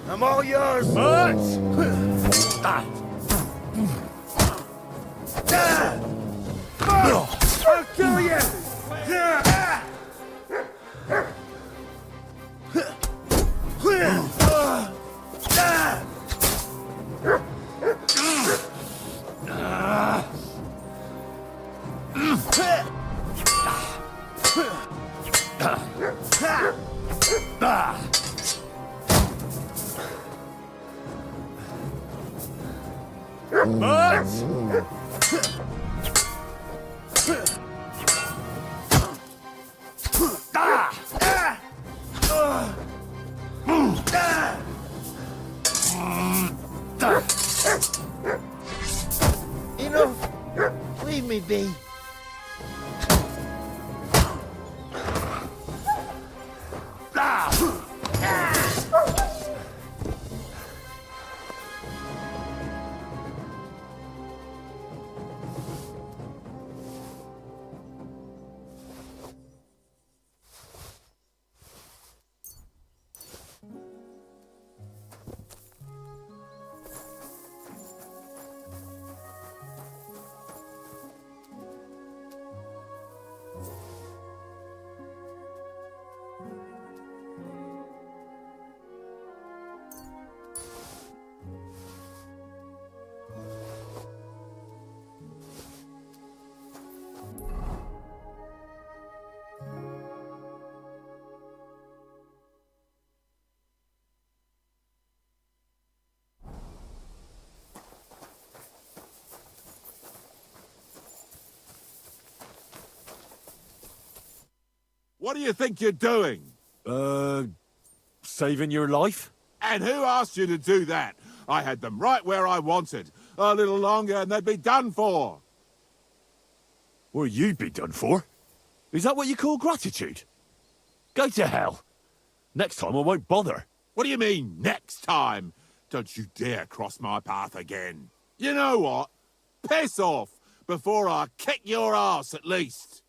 I'm all yours. I'll kill you. Enough. Leave me be. What do you think you're doing? Saving your life? And who asked you to do that? I had them right where I wanted. A little longer and they'd be done for. Well, you'd be done for. Is that what you call gratitude? Go to hell. Next time I won't bother. What do you mean, next time? Don't you dare cross my path again. You know what? Piss off before I kick your ass at least.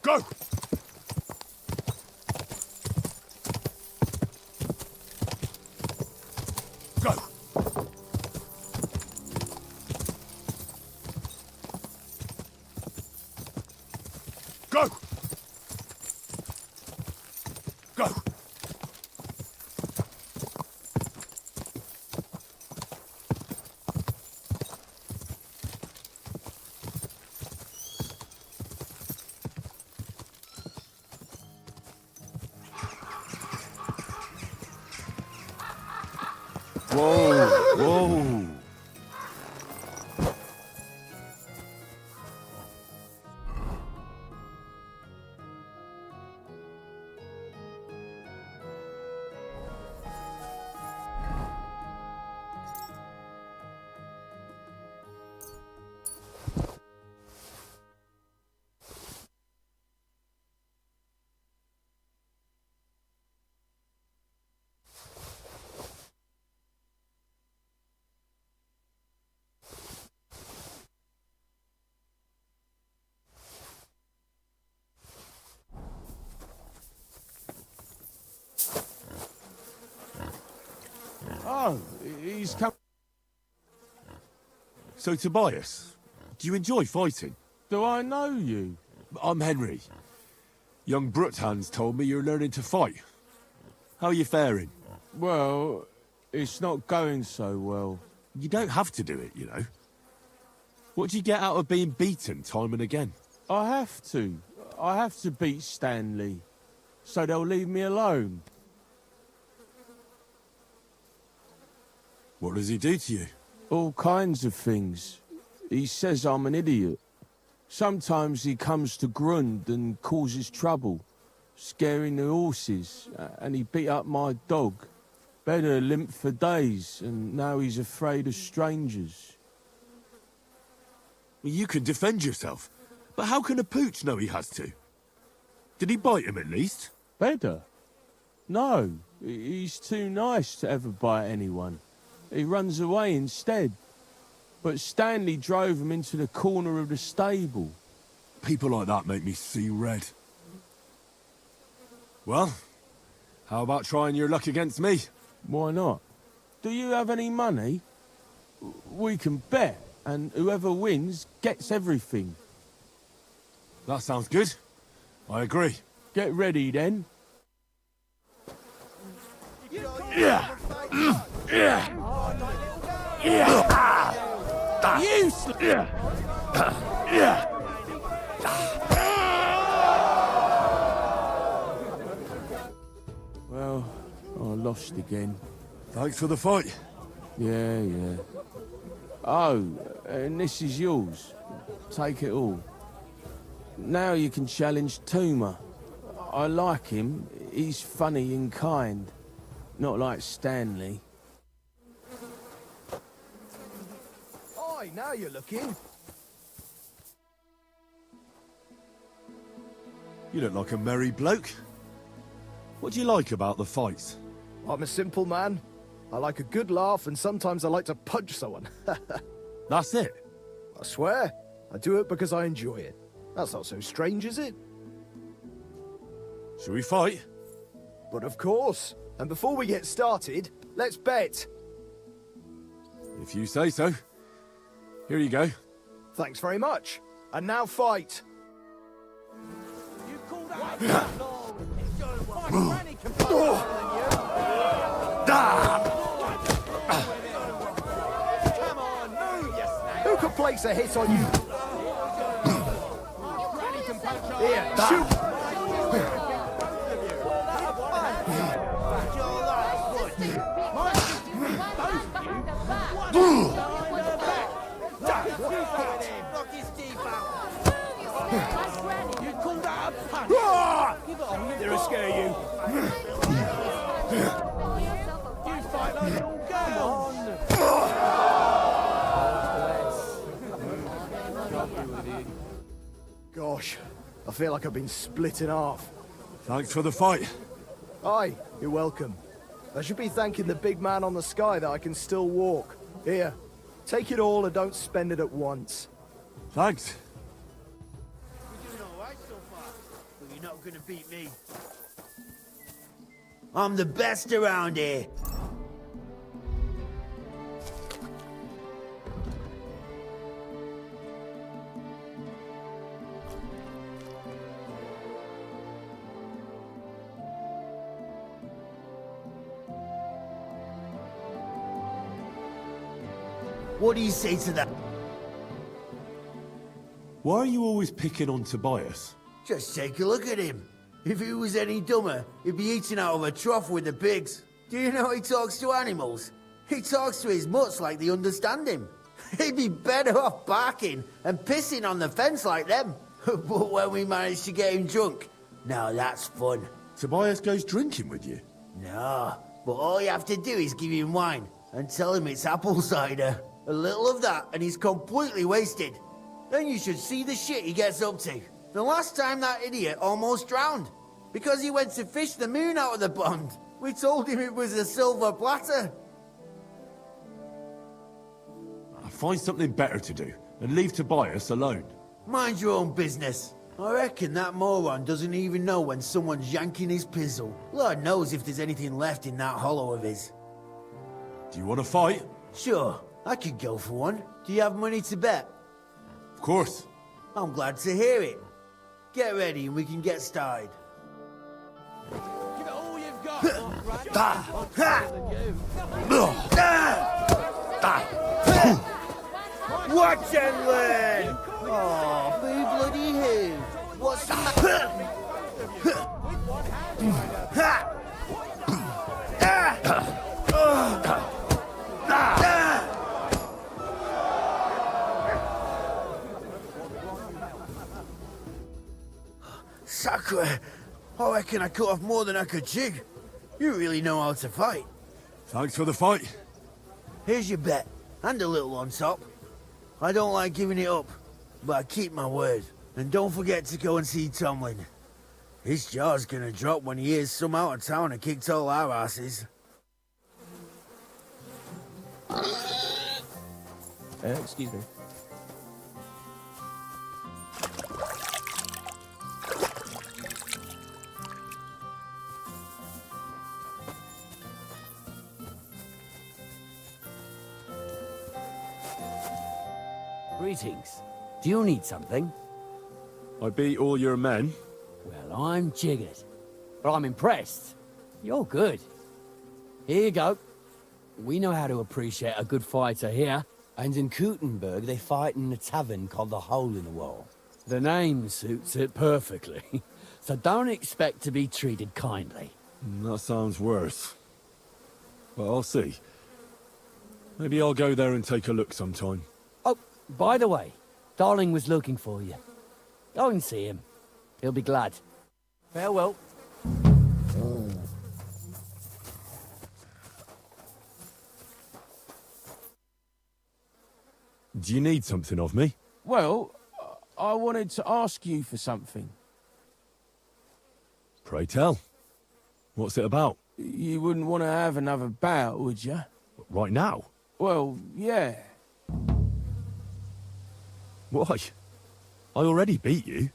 Go! Go! Go! Go! Whoa, whoa. Oh, he's come. So, Tobias, do you enjoy fighting? Do I know you? I'm Henry. Young Bruthans told me you're learning to fight. How are you faring? Well, it's not going so well. You don't have to do it, you know. What do you get out of being beaten time and again? I have to. I have to beat Stanley, so they'll leave me alone. What does he do to you? All kinds of things. He says I'm an idiot. Sometimes he comes to Grund and causes trouble, scaring the horses, and he beat up my dog. Better limp for days, and now he's afraid of strangers. Well, you can defend yourself, but how can a pooch know he has to? Did he bite him at least? Better? No, he's too nice to ever bite anyone. He runs away instead. But Stanley drove him into the corner of the stable. People like that make me see red. Well, how about trying your luck against me? Why not? Do you have any money? We can bet, and whoever wins gets everything. That sounds good. I agree. Get ready, then. Yeah! Yeah! Useless! Yeah! Well, I lost again. Thanks for the fight. Yeah. Oh, and this is yours. Take it all. Now you can challenge Tuma. I like him. He's funny and kind. Not like Stanley. Oi, now you're looking. You look like a merry bloke. What do you like about the fights? I'm a simple man. I like a good laugh, and sometimes I like to punch someone. That's it. I swear, I do it because I enjoy it. That's not so strange, is it? Shall we fight? But of course. And before we get started, let's bet. If you say so. Here you go. Thanks very much. And now fight. You call that my granny can fight better than you. Come on, move, you snake. Who could place a hit on you? Granny can punch up. Here, shoot! Knock his teeth out. You call that a punch? Give it on, They're a scare you. you fight like little girls. Gosh, I feel like I've been split in half. Thanks for the fight. Aye, you're welcome. I should be thanking the big man on the sky that I can still walk. Here, take it all and don't spend it at once. Thanks. You're doing all right so far, but you're not gonna beat me. I'm the best around here. What do you say to that? Why are you always picking on Tobias? Just take a look at him. If he was any dumber, he'd be eating out of a trough with the pigs. Do you know he talks to animals? He talks to his mutts like they understand him. He'd be better off barking and pissing on the fence like them. But when we managed to get him drunk, now that's fun. Tobias goes drinking with you? No, but all you have to do is give him wine and tell him it's apple cider. A little of that and he's completely wasted. Then you should see the shit he gets up to. The last time that idiot almost drowned because he went to fish the moon out of the pond. We told him it was a silver platter. Find something better to do and leave Tobias alone. Mind your own business. I reckon that moron doesn't even know when someone's yanking his pizzle. Lord knows if there's anything left in that hollow of his. Do you want to fight? Sure, I could go for one. Do you have money to bet? Of course. I'm glad to hear it. Get ready and we can get started. Give it all you've got, Watch and learn! Oh, boo bloody who? What's the matter? Sacre! I reckon I cut off more than I could chew. You really know how to fight. Thanks for the fight. Here's your bet, and a little on top. I don't like giving it up, but I keep my word. And don't forget to go and see Tomlin. His jaw's gonna drop when he hears some out of town and kicked all our asses. Excuse me. Greetings. Do you need something? I beat all your men. Well, I'm jiggered. But I'm impressed. You're good. Here you go. We know how to appreciate a good fighter here. And in Kuttenberg, they fight in a tavern called the Hole in the Wall. The name suits it perfectly. So don't expect to be treated kindly. That sounds worse. But I'll see. Maybe I'll go there and take a look sometime. Oh, by the way, Darling was looking for you. Go and see him. He'll be glad. Farewell. Do you need something of me? Well, I wanted to ask you for something. Pray tell. What's it about? You wouldn't want to have another bout, would you? Right now? Well, yeah. Why? I already beat you.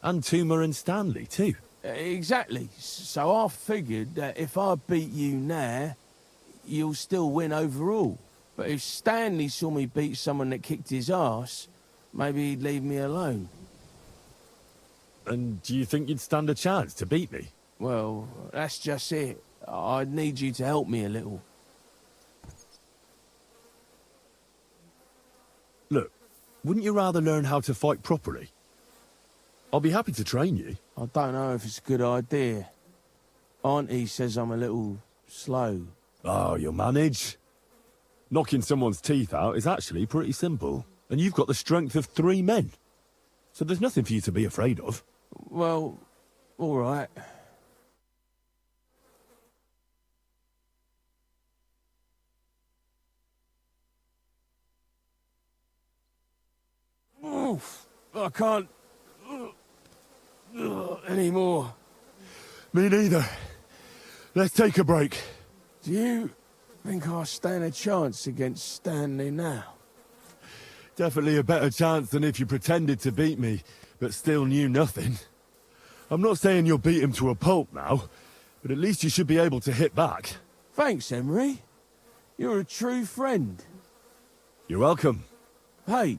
And Toomer and Stanley, too. Exactly. So I figured that if I beat you now, you'll still win overall. But if Stanley saw me beat someone that kicked his ass, maybe he'd leave me alone. And do you think you'd stand a chance to beat me? Well, that's just it. I'd need you to help me a little. Look, wouldn't you rather learn how to fight properly? I'll be happy to train you. I don't know if it's a good idea. Auntie says I'm a little slow. Oh, you'll manage. Knocking someone's teeth out is actually pretty simple. And you've got the strength of 3 men. So there's nothing for you to be afraid of. Well, all right. Oof, I can't anymore. Me neither. Let's take a break. Do you think I stand a chance against Stanley now? Definitely a better chance than if you pretended to beat me, but still knew nothing. I'm not saying you'll beat him to a pulp now, but at least you should be able to hit back. Thanks, Emery. You're a true friend. You're welcome. Hey,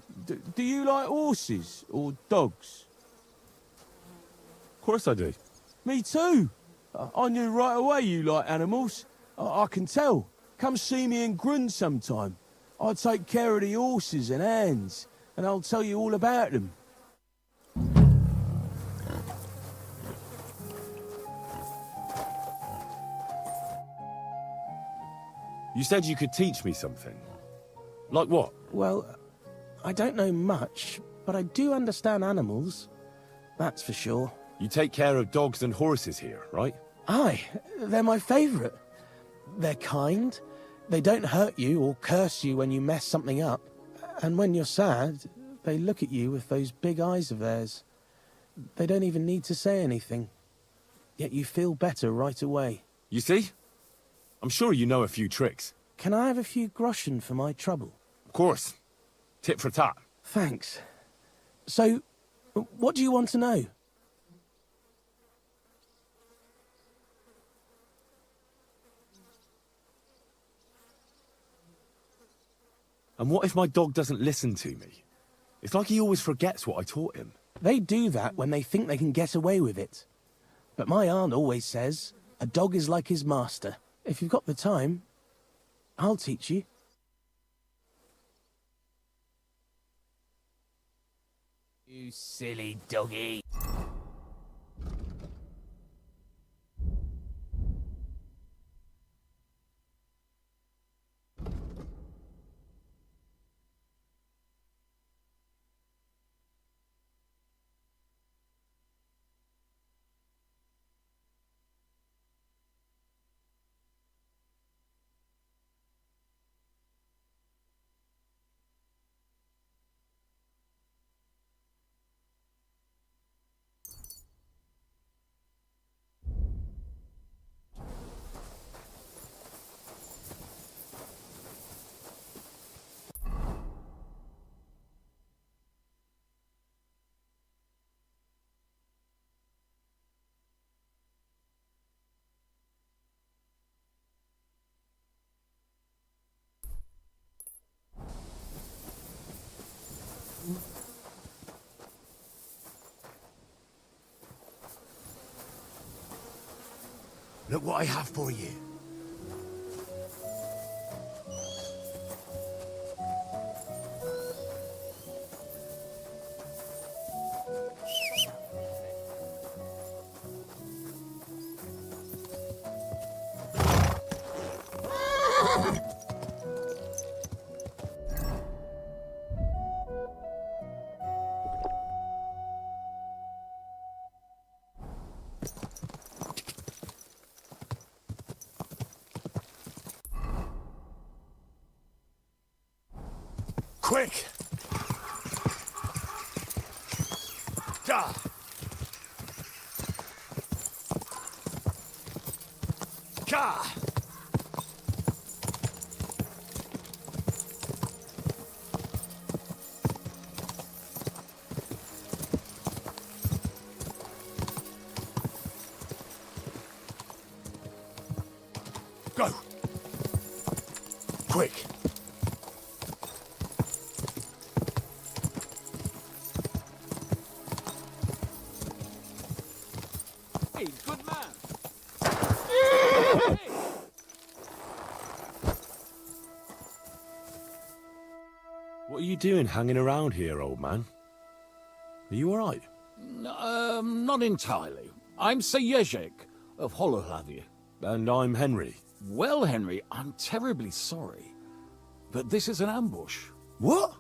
do you like horses or dogs? Of course I do. Me too. I knew right away you like animals. I can tell. Come see me in Grund sometime. I'll take care of the horses and hands, and I'll tell you all about them. You said you could teach me something. Like what? Well, I don't know much, but I do understand animals. That's for sure. You take care of dogs and horses here, right? Aye, they're my favourite. They're kind, they don't hurt you or curse you when you mess something up. And when you're sad, they look at you with those big eyes of theirs. They don't even need to say anything. Yet you feel better right away. You see? I'm sure you know a few tricks. Can I have a few groschen for my trouble? Of course. Tit for tat. Thanks. So, what do you want to know? And what if my dog doesn't listen to me? It's like he always forgets what I taught him. They do that when they think they can get away with it. But my aunt always says, A dog is like his master. If you've got the time, I'll teach you. You silly doggy. Look what I have for you. Quick! Gah! Gah! Go! Quick! Hey, good man. What are you doing hanging around here, old man? Are you alright? Not entirely. I'm Sir Ježek of Holohlavie. And I'm Henry. Well, Henry, I'm terribly sorry, but this is an ambush. What?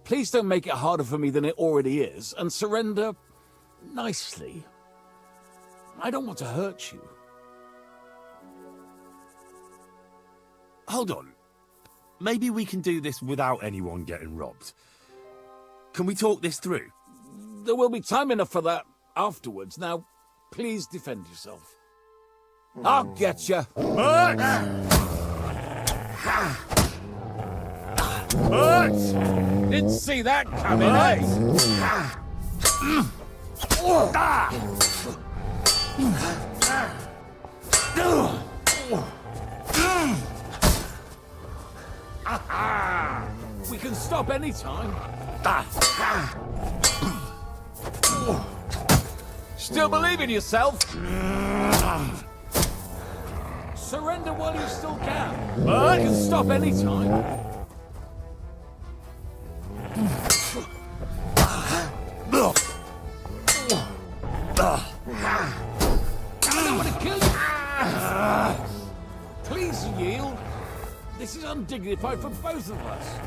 Please don't make it harder for me than it already is, and surrender nicely. I don't want to hurt you. Hold on. Maybe we can do this without anyone getting robbed. Can we talk this through? There will be time enough for that afterwards. Now, please defend yourself. I'll get you. Didn't see that coming, eh? We can stop any time. Still believe in yourself? Surrender while you still can. We can stop any time. I don't want to kill you. Please yield. This is undignified for both of us.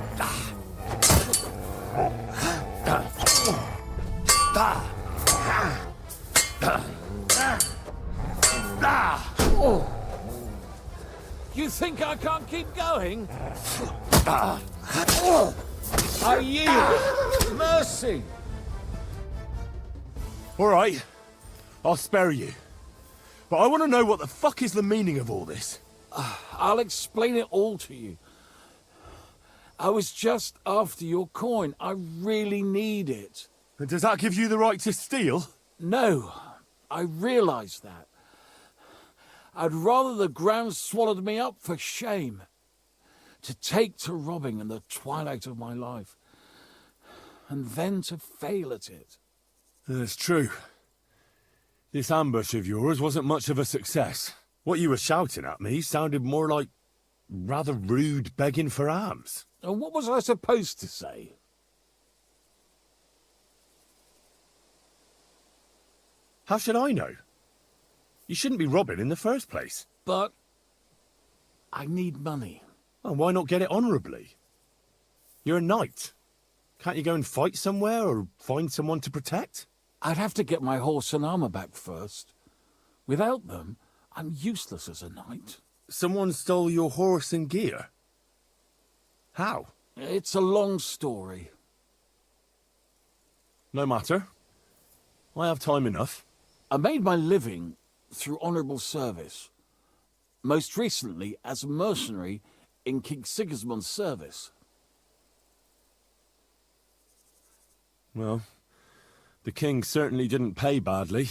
You think I can't keep going? I yield. Mercy. Alright. I'll spare you. But I want to know what the fuck is the meaning of all this. I'll explain it all to you. I was just after your coin. I really need it. And does that give you the right to steal? No, I realise that. I'd rather the ground swallowed me up for shame. To take to robbing in the twilight of my life. And then to fail at it. That's true. This ambush of yours wasn't much of a success. What you were shouting at me sounded more like rather rude begging for alms. And what was I supposed to say? How should I know? You shouldn't be robbing in the first place. But I need money. Well, why not get it honourably? You're a knight. Can't you go and fight somewhere or find someone to protect? I'd have to get my horse and armor back first. Without them, I'm useless as a knight. Someone stole your horse and gear. How? It's a long story. No matter. I have time enough. I made my living through honourable service. Most recently as a mercenary in King Sigismund's service. Well, the king certainly didn't pay badly.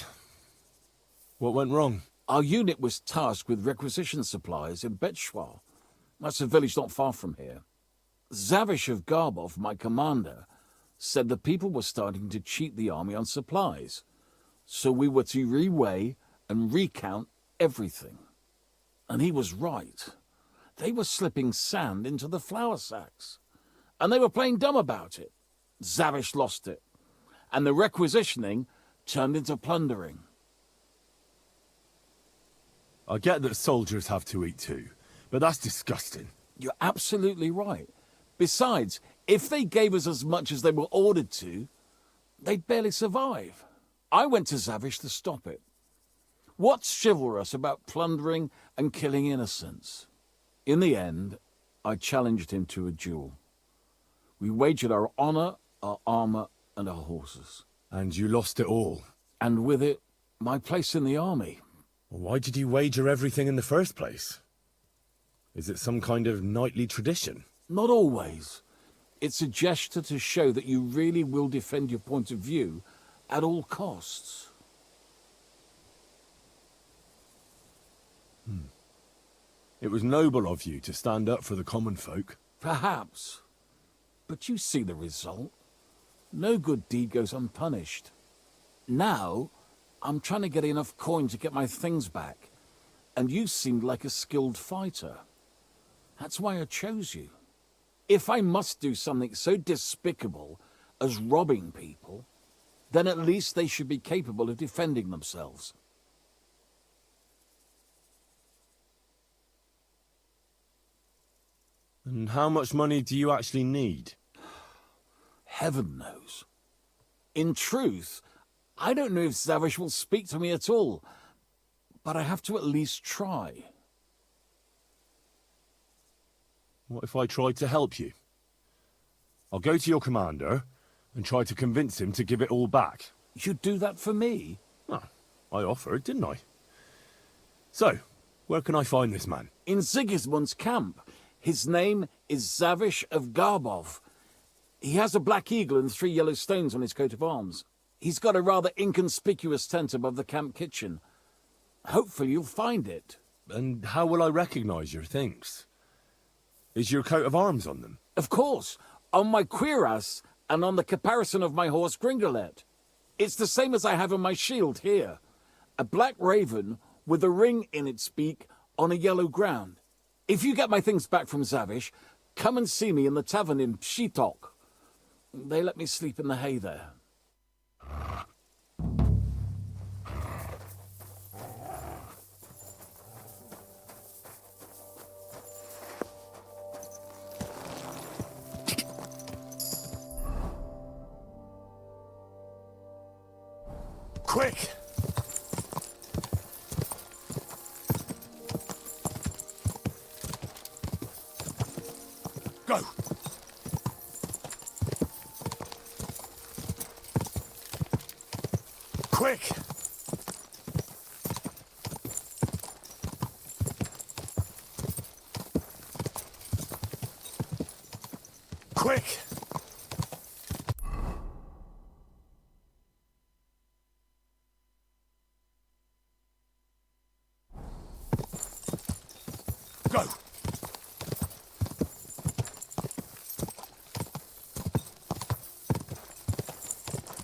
What went wrong? Our unit was tasked with requisition supplies in Betschwar. That's a village not far from here. Zavish of Garbov, my commander, said the people were starting to cheat the army on supplies. So we were to reweigh and recount everything. And he was right. They were slipping sand into the flour sacks. And they were playing dumb about it. Zavish lost it. And the requisitioning turned into plundering. I get that soldiers have to eat too, but that's disgusting. You're absolutely right. Besides, if they gave us as much as they were ordered to, they'd barely survive. I went to Zavish to stop it. What's chivalrous about plundering and killing innocents? In the end, I challenged him to a duel. We wagered our honor, our armor, and our horses. And you lost it all. And with it, my place in the army. Why did you wager everything in the first place? Is it some kind of knightly tradition? Not always. It's a gesture to show that you really will defend your point of view at all costs. It was noble of you to stand up for the common folk. Perhaps. But you see the result. No good deed goes unpunished. Now, I'm trying to get enough coin to get my things back. And you seemed like a skilled fighter. That's why I chose you. If I must do something so despicable as robbing people, then at least they should be capable of defending themselves. And how much money do you actually need? Heaven knows. In truth, I don't know if Zavish will speak to me at all, but I have to at least try. What if I tried to help you? I'll go to your commander and try to convince him to give it all back. You'd do that for me? Ah, I offered, didn't I? So, where can I find this man? In Sigismund's camp. His name is Zavish of Garbov. He has a black eagle and 3 yellow stones on his coat of arms. He's got a rather inconspicuous tent above the camp kitchen. Hopefully you'll find it. And how will I recognize your things? Is your coat of arms on them? Of course, on my cuirass and on the caparison of my horse Gringolet. It's the same as I have on my shield here. A black raven with a ring in its beak on a yellow ground. If you get my things back from Zavish, come and see me in the tavern in Pshitok. They let me sleep in the hay there. Quick! Go! Quick! Quick! Go!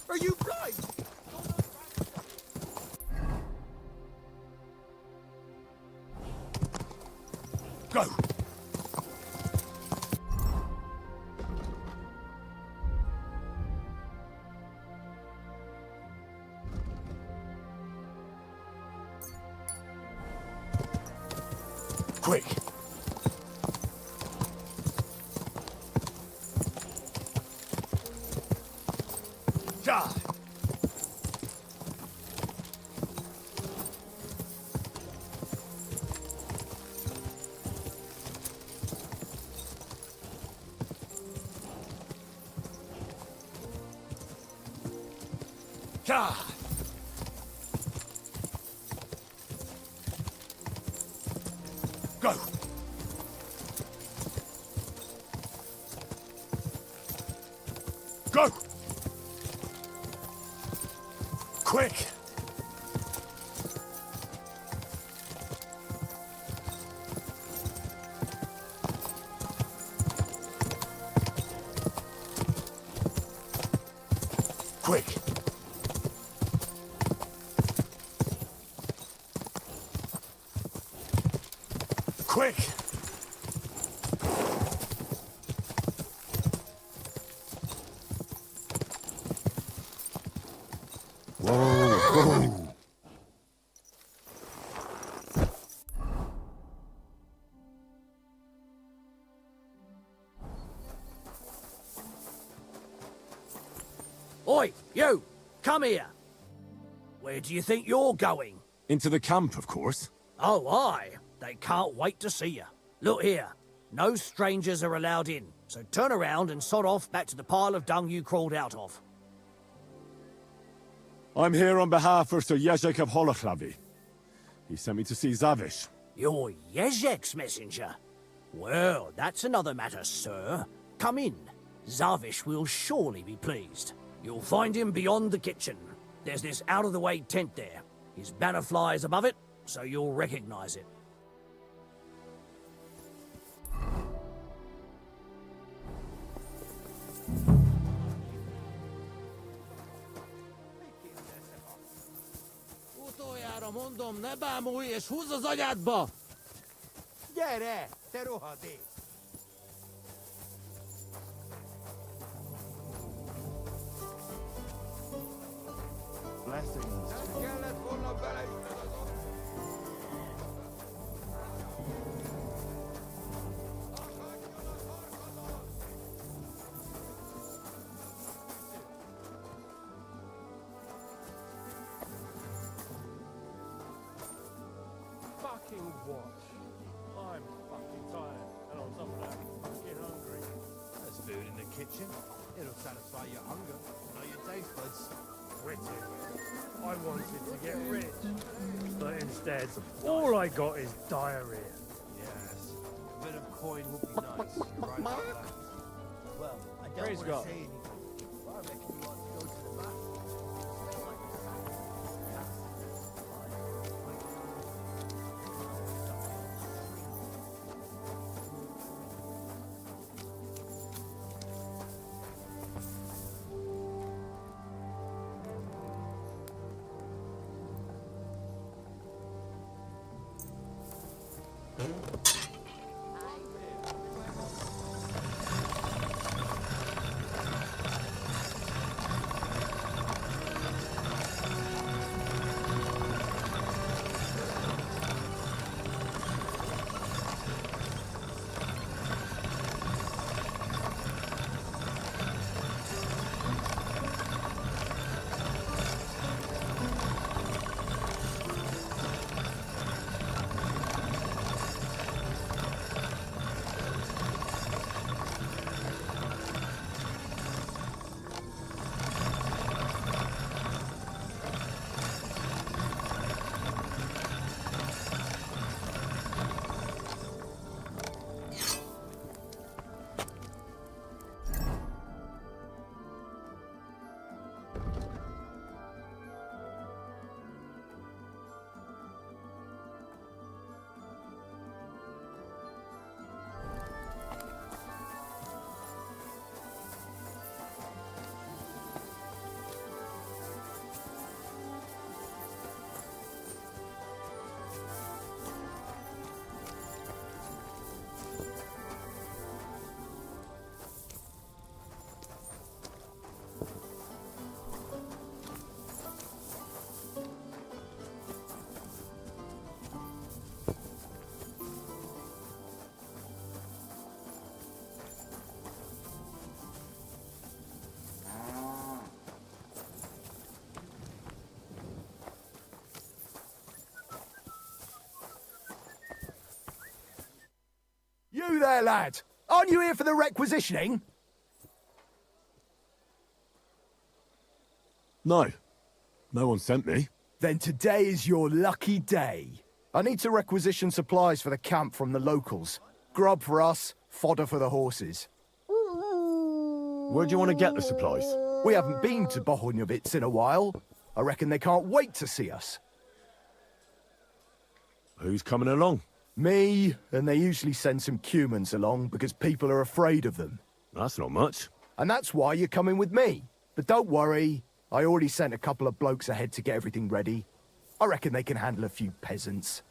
Are you blind? Go! Quick! Ja! Ja! Go! Go! Quick! Quick! Quick! Whoa! Oi, you! Come here! Where do you think you're going? Into the camp, of course. Oh, aye. They can't wait to see you. Look here. No strangers are allowed in, so turn around and sod off back to the pile of dung you crawled out of. I'm here on behalf of Sir Jezek of Holoclavi. He sent me to see Zavish. You're Jezek's messenger? Well, that's another matter, sir. Come in. Zavish will surely be pleased. You'll find him beyond the kitchen. There's this out-of-the-way tent there. His banner flies above it, so you'll recognize it. Utoljára mondom, ne bámulj és húzz az agyádba! Gyere, te rohadék! Blessings. Fucking watch. I'm fucking tired, and on top of that, fucking hungry. There's food in the kitchen. It'll satisfy your hunger, not your taste buds. Wicked. I wanted to get rich, but instead, all I got is diarrhea. Yes. A bit of coin would be nice. You're right about that. Well, I don't Praise want to God. say anything, but I reckon you ought to go to the back. You there, lad! Aren't you here for the requisitioning? No. No one sent me. Then today is your lucky day. I need to requisition supplies for the camp from the locals. Grub for us, fodder for the horses. Where do you want to get the supplies? We haven't been to Bohunjovitz in a while. I reckon they can't wait to see us. Who's coming along? Me, and they usually send some humans along because people are afraid of them. That's not much. And that's why you're coming with me. But don't worry, I already sent a couple of blokes ahead to get everything ready. I reckon they can handle a few peasants.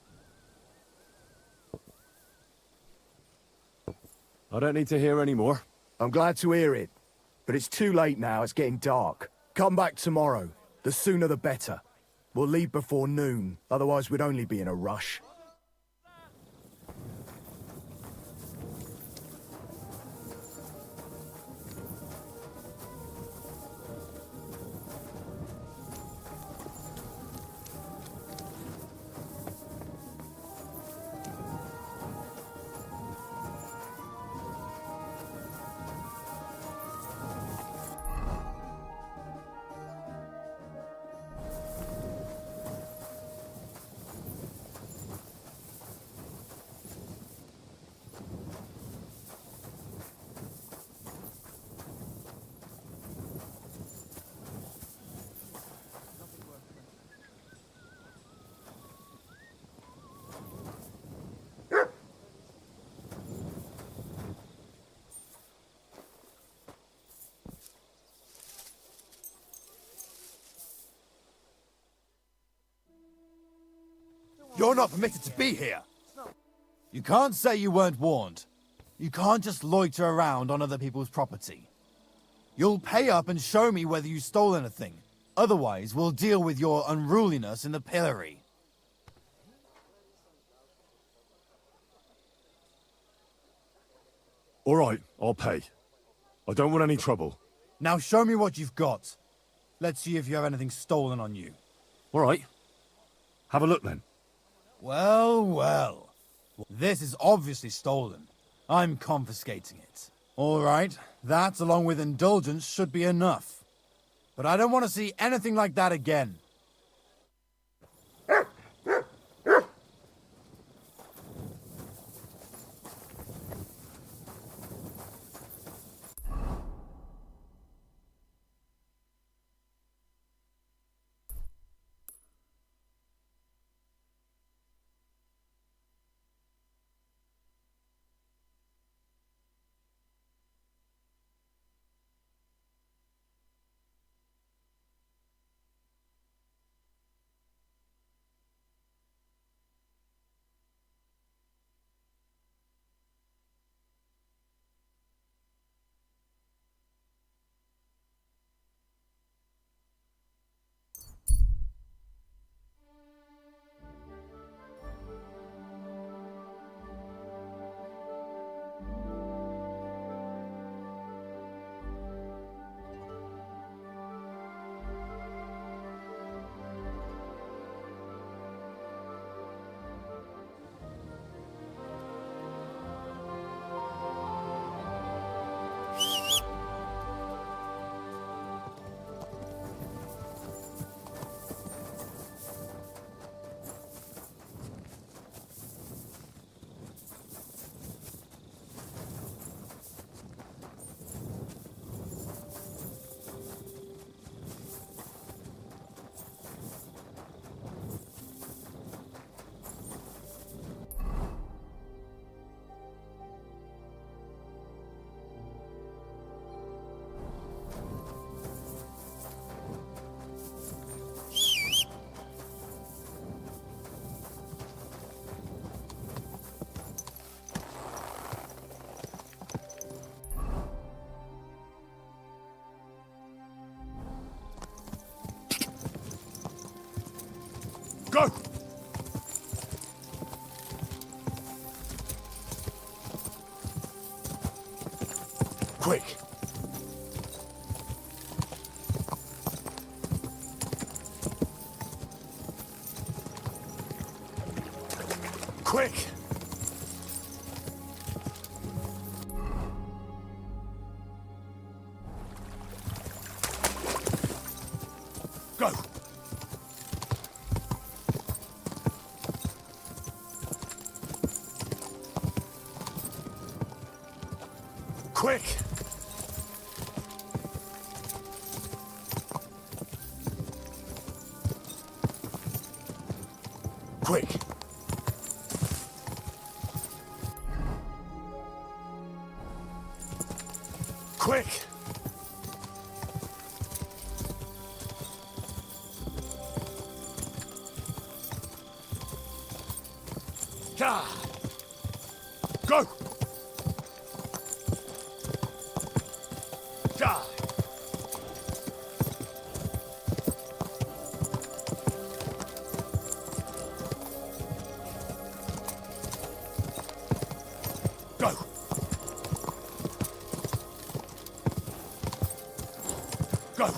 I don't need to hear any more. I'm glad to hear it. But it's too late now, it's getting dark. Come back tomorrow. The sooner the better. We'll leave before noon, otherwise we'd only be in a rush. You're not permitted to be here. You can't say you weren't warned. You can't just loiter around on other people's property. You'll pay up and show me whether you stole anything. Otherwise, we'll deal with your unruliness in the pillory. All right, I'll pay. I don't want any trouble. Now show me what you've got. Let's see if you have anything stolen on you. All right. Have a look then. Well, well. This is obviously stolen. I'm confiscating it. All right, that, along with indulgence, should be enough. But I don't want to see anything like that again. Go! Quick! Quick! Quick! Quick! Quick! Ga! Go! Ga! Go! Go!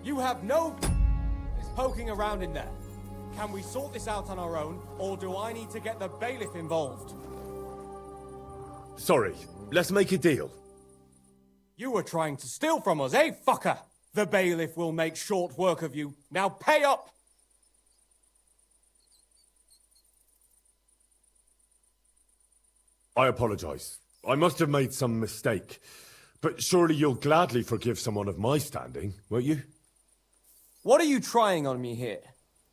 You have no business poking around in there. Can we sort this out on our own, or do I need to get the bailiff involved? Sorry, let's make a deal. You were trying to steal from us, eh, fucker? The bailiff will make short work of you. Now pay up! I apologize. I must have made some mistake. But surely you'll gladly forgive someone of my standing, won't you? What are you trying on me here?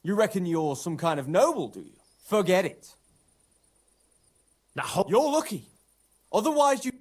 You reckon you're some kind of noble, do you? Forget it. Now, you're lucky. Otherwise you...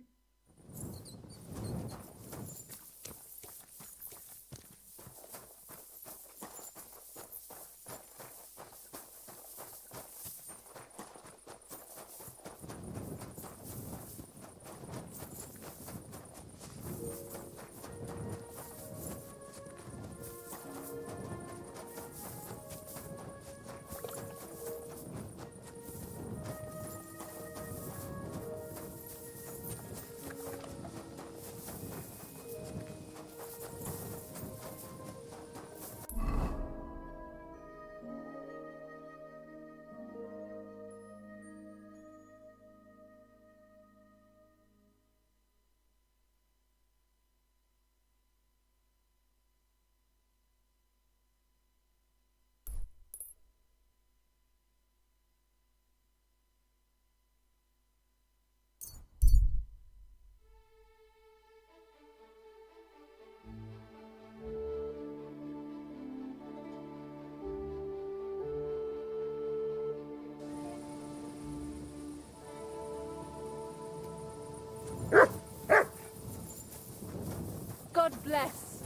God bless.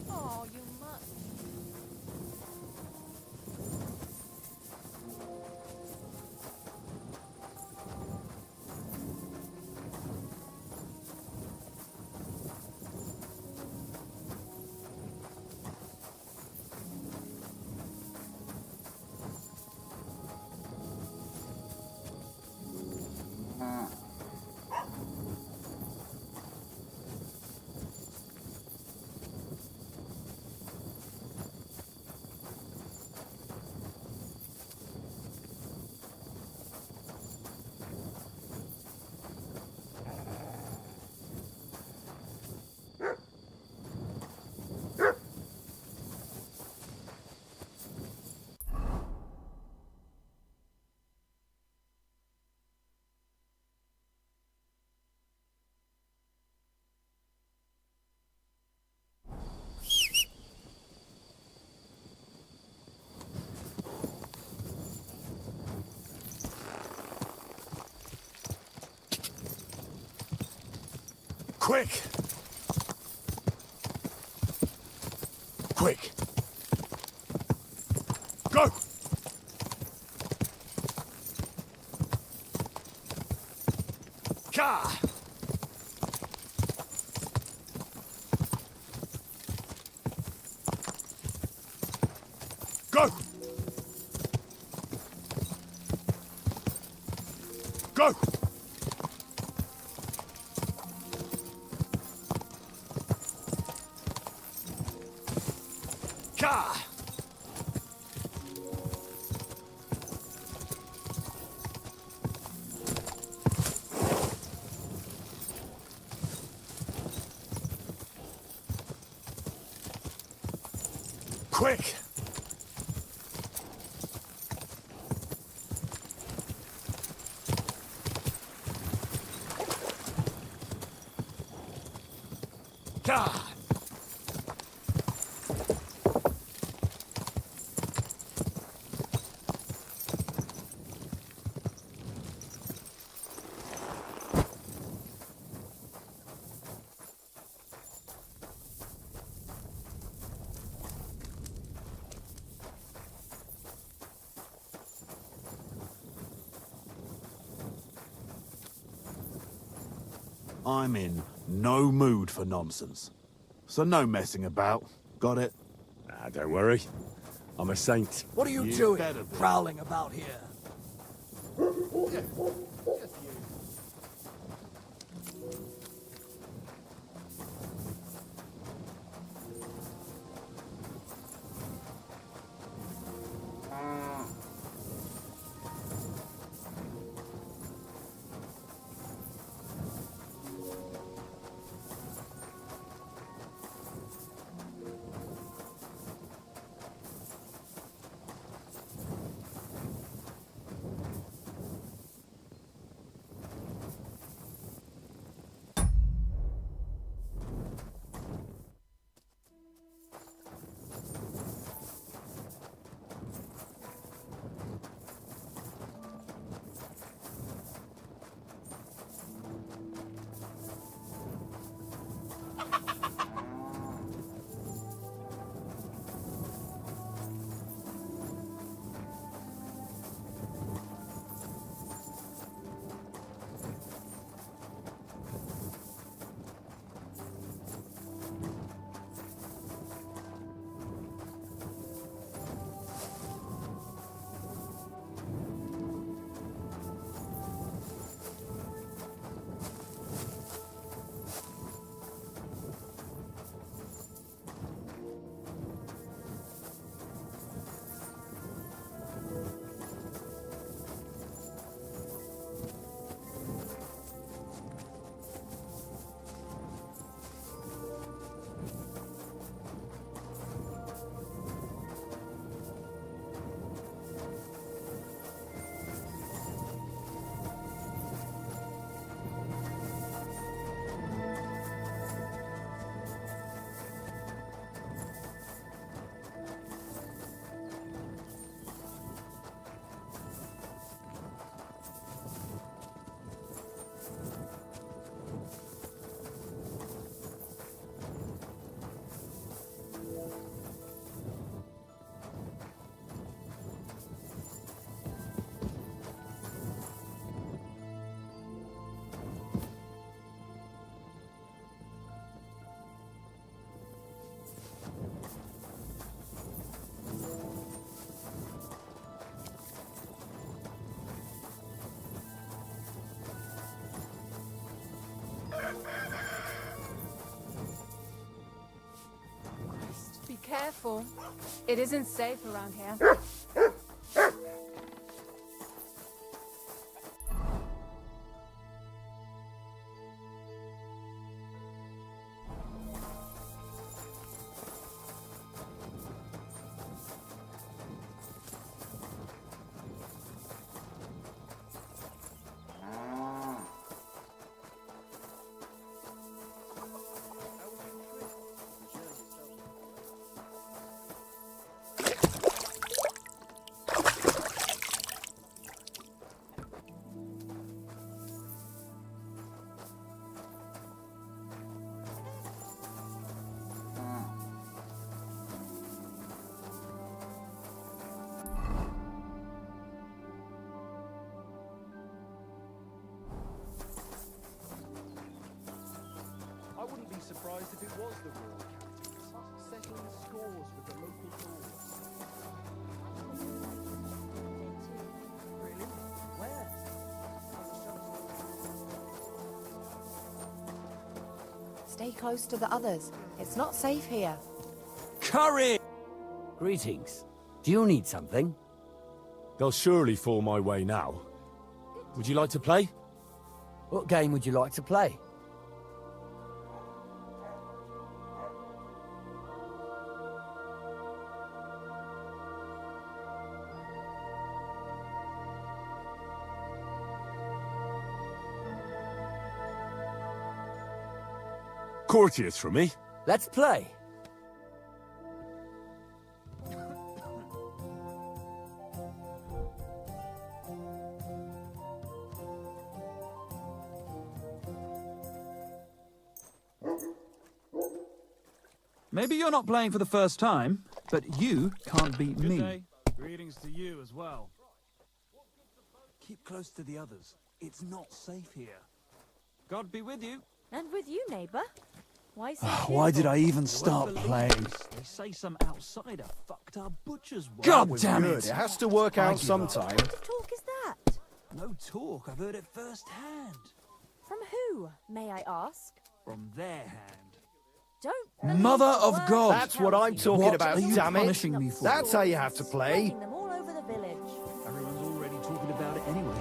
Oh, you must. Quick! Quick! Go! Car! Go! Go! Car! Quick! God! I'm in no mood for nonsense. So no messing about. Got it? Ah, don't worry. I'm a saint. What are you You doing, better be. prowling about here? Be careful. It isn't safe around here. surprised if it was the royal captains, settling scores with the local lords. Really? Where? Stay close to the others. It's not safe here. Courage! Greetings. Do you need something? They'll surely fall my way now. Would you like to play? What game would you like to play? Courteous from me. Let's play. Maybe you're not playing for the first time, but you can't beat me. Day. Greetings to you as well. Keep close to the others. It's not safe here. God be with you. And with you, neighbor. Why so Why did I even You start won't believe playing? this. They say some outsider fucked our butcher's wife. God damn Good. it! It has to work out sometime. What talk is that? No talk. I've heard it firsthand. From who, may I ask? From their hand. Don't believe Mother a of word God! he That's what tells I'm you. talking What about, are you damn it. punishing me for? That's how you have to play. Spreading them all over the village. Everyone's already talking about it anyway.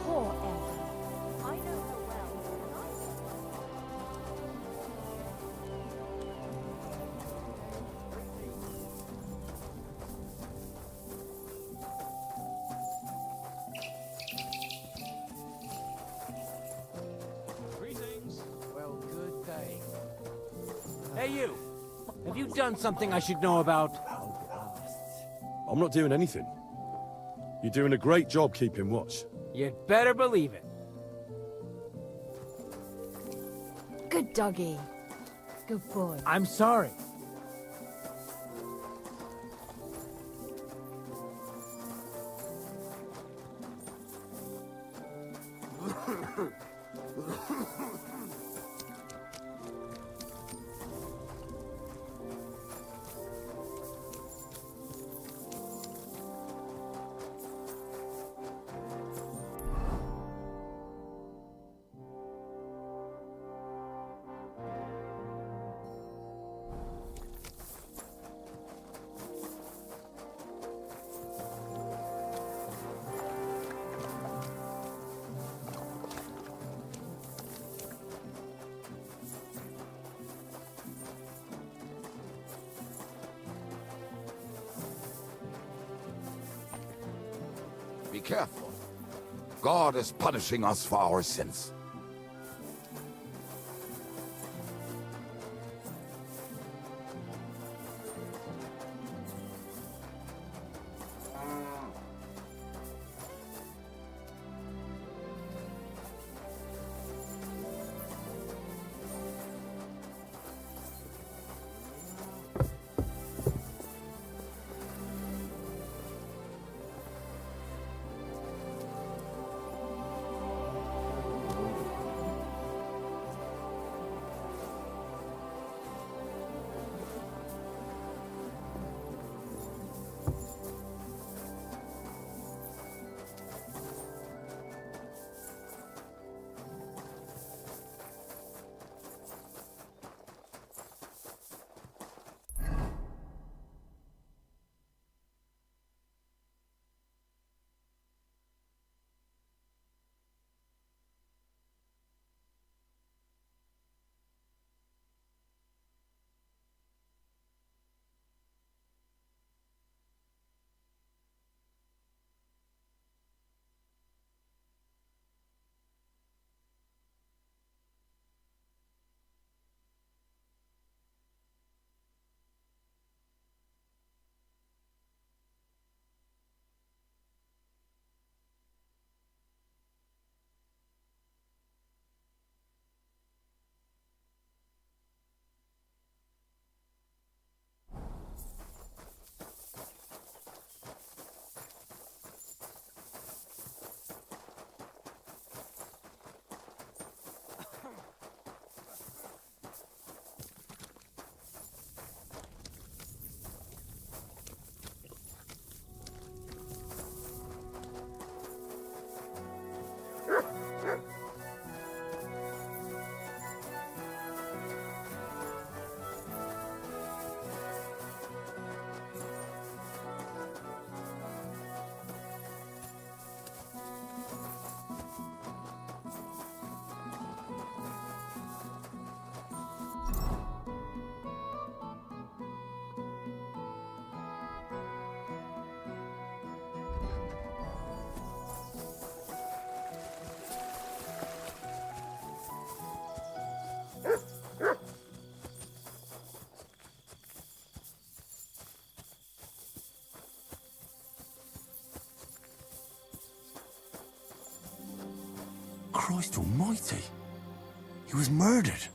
Poor Emma. I know her well, and I Greetings. Well, good day. Hey, you! Have you done something I should know about? I'm not doing anything. You're doing a great job keeping watch. You'd better believe it. Good doggy. Good boy. I'm sorry. Be careful. God is punishing us for our sins. Christ almighty. He was murdered.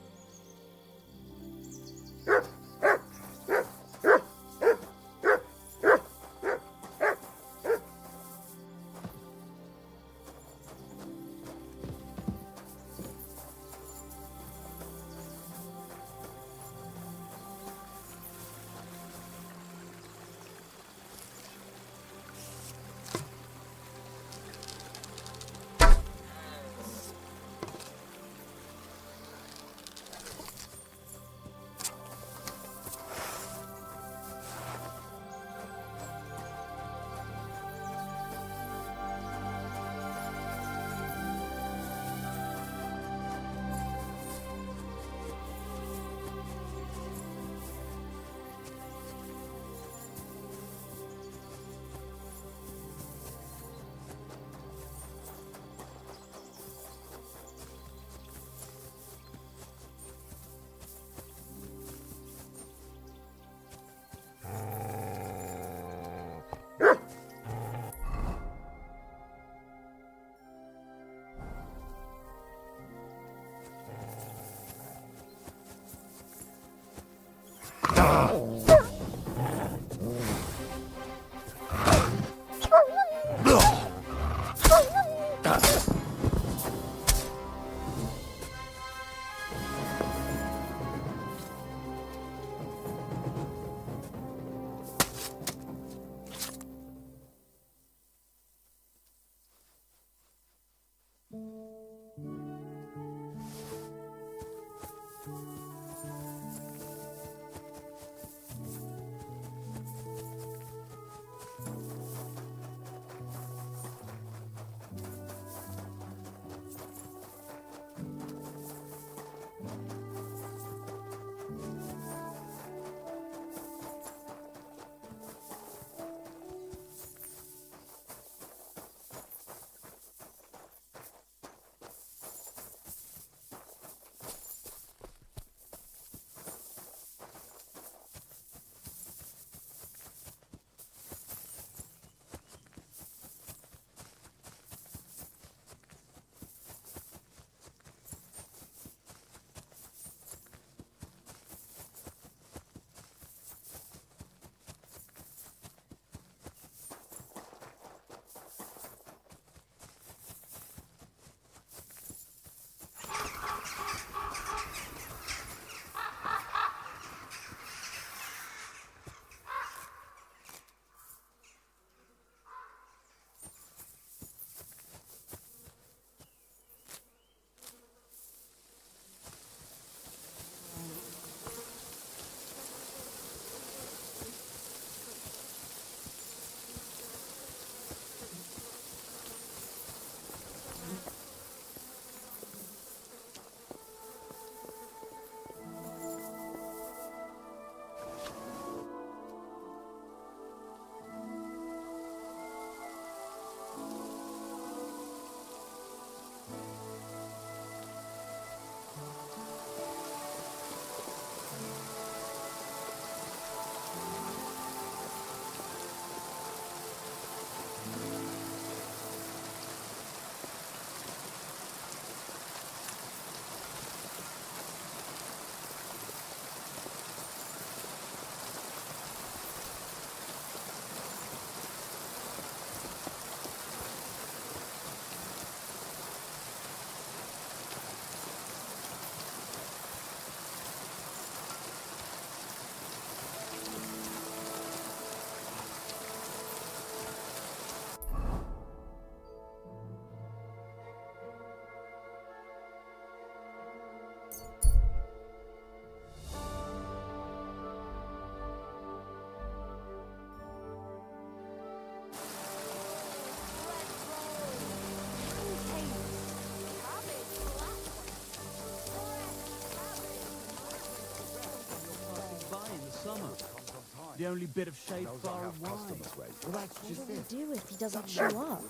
The only bit of shade far and wide. Well, that's just it. What do we do if he doesn't show up?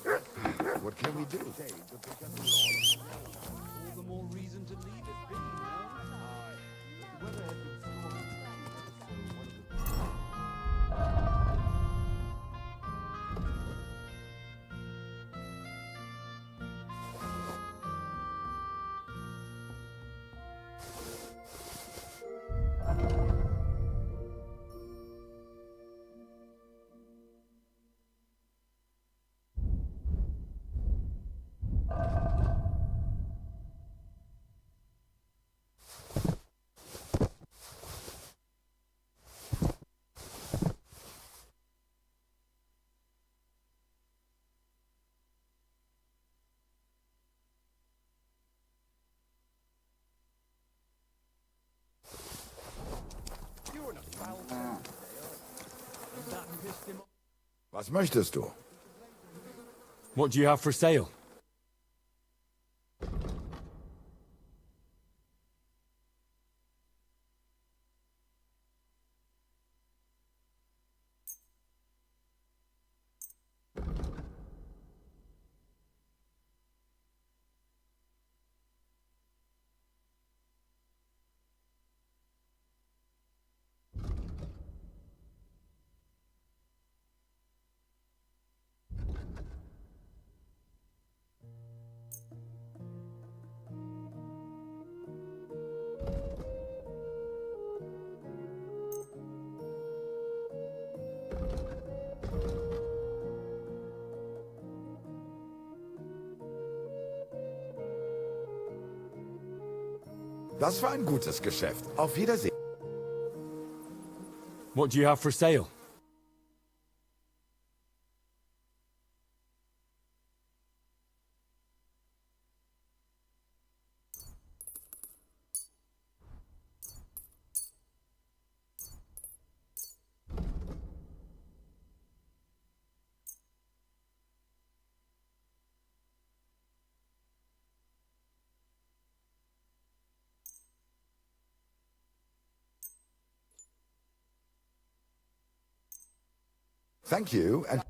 What can we do? All the more reason to leave it be, no? Was möchtest du? What do you have for sale? Das war ein gutes Geschäft. Auf Wiedersehen. What do you have for sale? Thank you, and...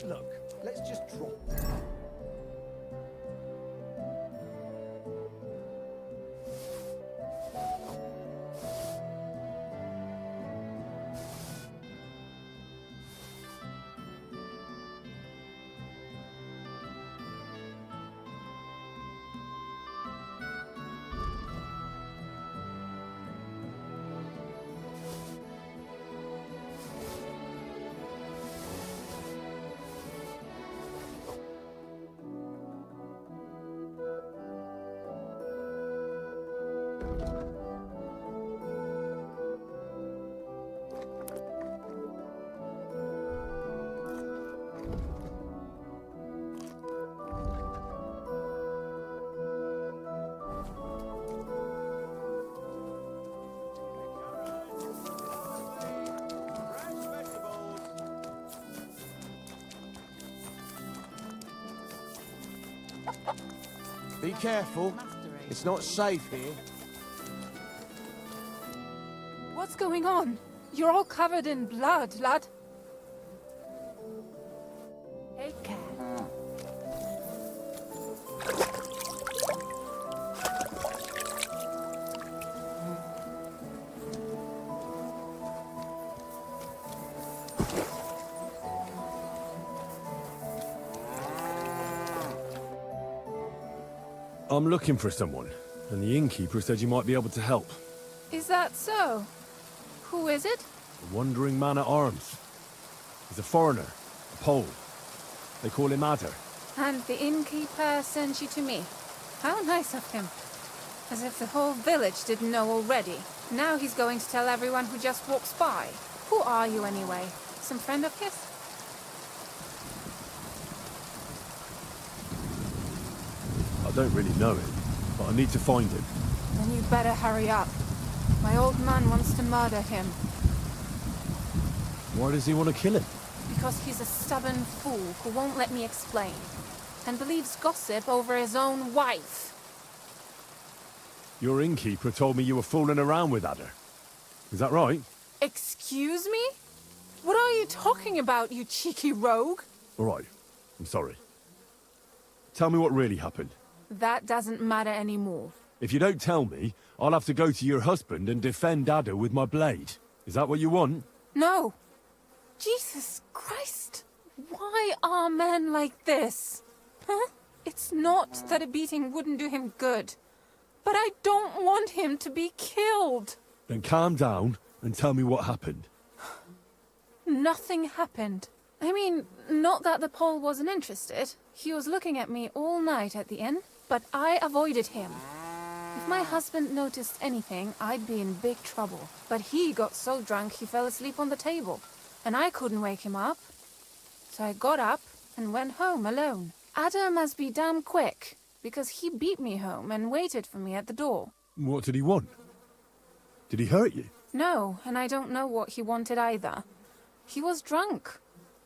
Look, let's just drop. Be careful. It's not safe here. What's going on? You're all covered in blood, lad. Take care. I'm looking for someone, and the innkeeper said you might be able to help. Is that so? Who is it? A wandering man at arms. He's a foreigner, a Pole. They call him Adder. And the innkeeper sent you to me. How nice of him. As if the whole village didn't know already. Now he's going to tell everyone who just walks by. Who are you anyway? Some friend of his? I don't really know him, but I need to find him. Then you better hurry up. My old man wants to murder him. Why does he want to kill him? Because he's a stubborn fool who won't let me explain. And believes gossip over his own wife. Your innkeeper told me you were fooling around with Ada. Is that right? Excuse me? What are you talking about, you cheeky rogue? All right. I'm sorry. Tell me what really happened. That doesn't matter anymore. If you don't tell me, I'll have to go to your husband and defend Ada with my blade. Is that what you want? No. Jesus Christ. Why are men like this? Huh? It's not that a beating wouldn't do him good. But I don't want him to be killed. Then calm down and tell me what happened. Nothing happened. I mean, not that the Pole wasn't interested. He was looking at me all night at the inn, but I avoided him. If my husband noticed anything, I'd be in big trouble. But he got so drunk he fell asleep on the table, and I couldn't wake him up. So I got up and went home alone. Ada must be damn quick, because he beat me home and waited for me at the door. What did he want? Did he hurt you? No, and I don't know what he wanted either. He was drunk,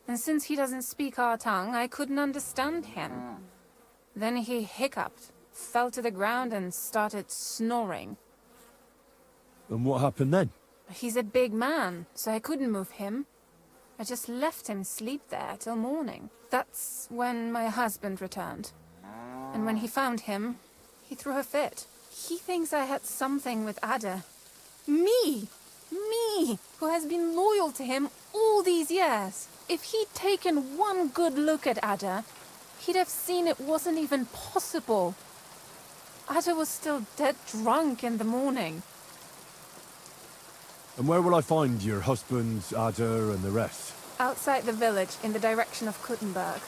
and since he doesn't speak our tongue, I couldn't understand him. Then he hiccuped, fell to the ground and started snoring. And what happened then? He's a big man, so I couldn't move him. I just left him sleep there till morning. That's when my husband returned. And when he found him, he threw a fit. He thinks I had something with Ada. Me! Me! Who has been loyal to him all these years. If he'd taken one good look at Ada, he'd have seen it wasn't even possible. Ada was still dead drunk in the morning. And where will I find your husband, Ada, and the rest? Outside the village, in the direction of Kuttenberg.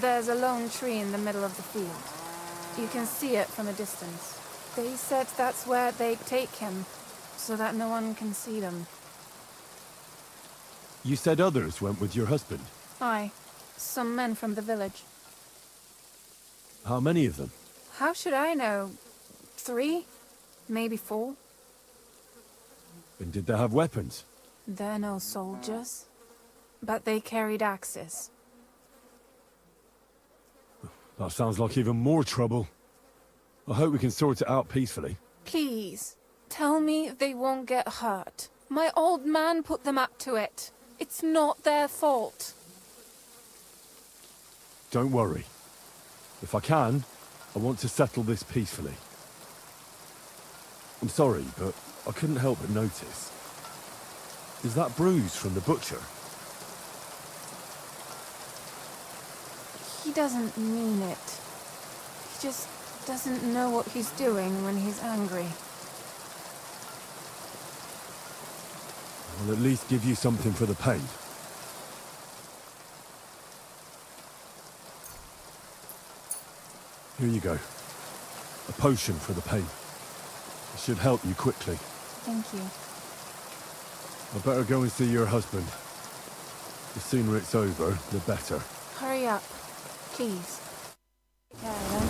There's a lone tree in the middle of the field. You can see it from a distance. They said that's where they'd take him, so that no one can see them. You said others went with your husband. Aye, some men from the village. How many of them? How should I know? 3? Maybe 4? And did they have weapons? They're no soldiers, but they carried axes. That sounds like even more trouble. I hope we can sort it out peacefully. Please, tell me they won't get hurt. My old man put them up to it. It's not their fault. Don't worry. If I can, I want to settle this peacefully. I'm sorry, but I couldn't help but notice. Is that bruise from the butcher? He doesn't mean it. He just doesn't know what he's doing when he's angry. I'll at least give you something for the pain. Here you go. A potion for the pain. It should help you quickly. Thank you. I better go and see your husband. The sooner it's over, the better. Hurry up, please. Yeah, then.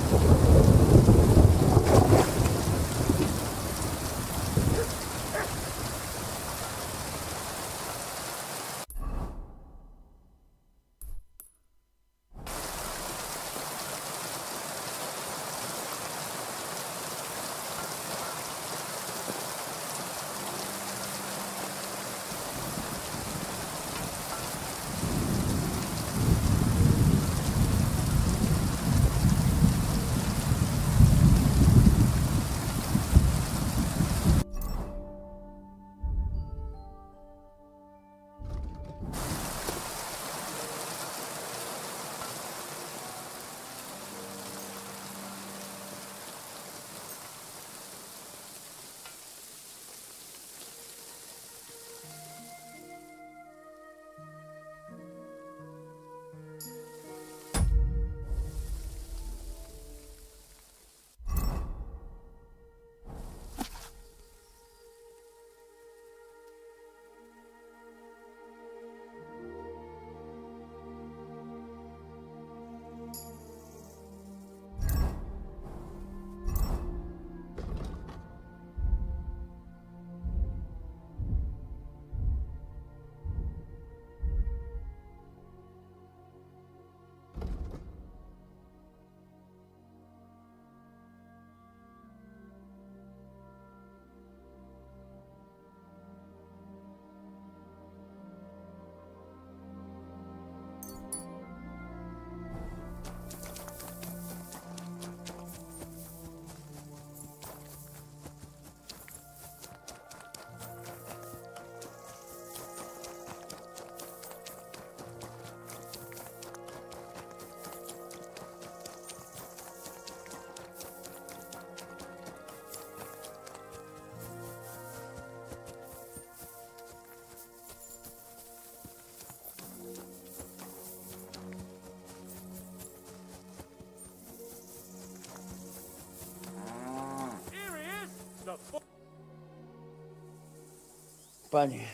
Panie,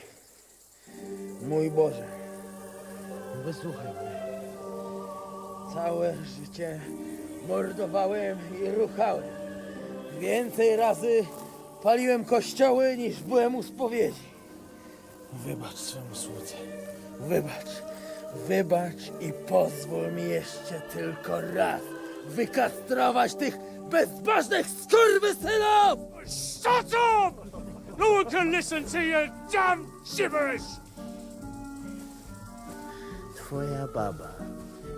mój Boże, wysłuchaj mnie. Całe życie mordowałem i ruchałem. Więcej razy paliłem kościoły, niż byłem u spowiedzi. Wybacz swemu słudze. Wybacz i pozwól mi jeszcze tylko raz wykastrować tych bezbożnych skurwysynów! Shut up! No one can listen to your damn gibberish! Twoja baba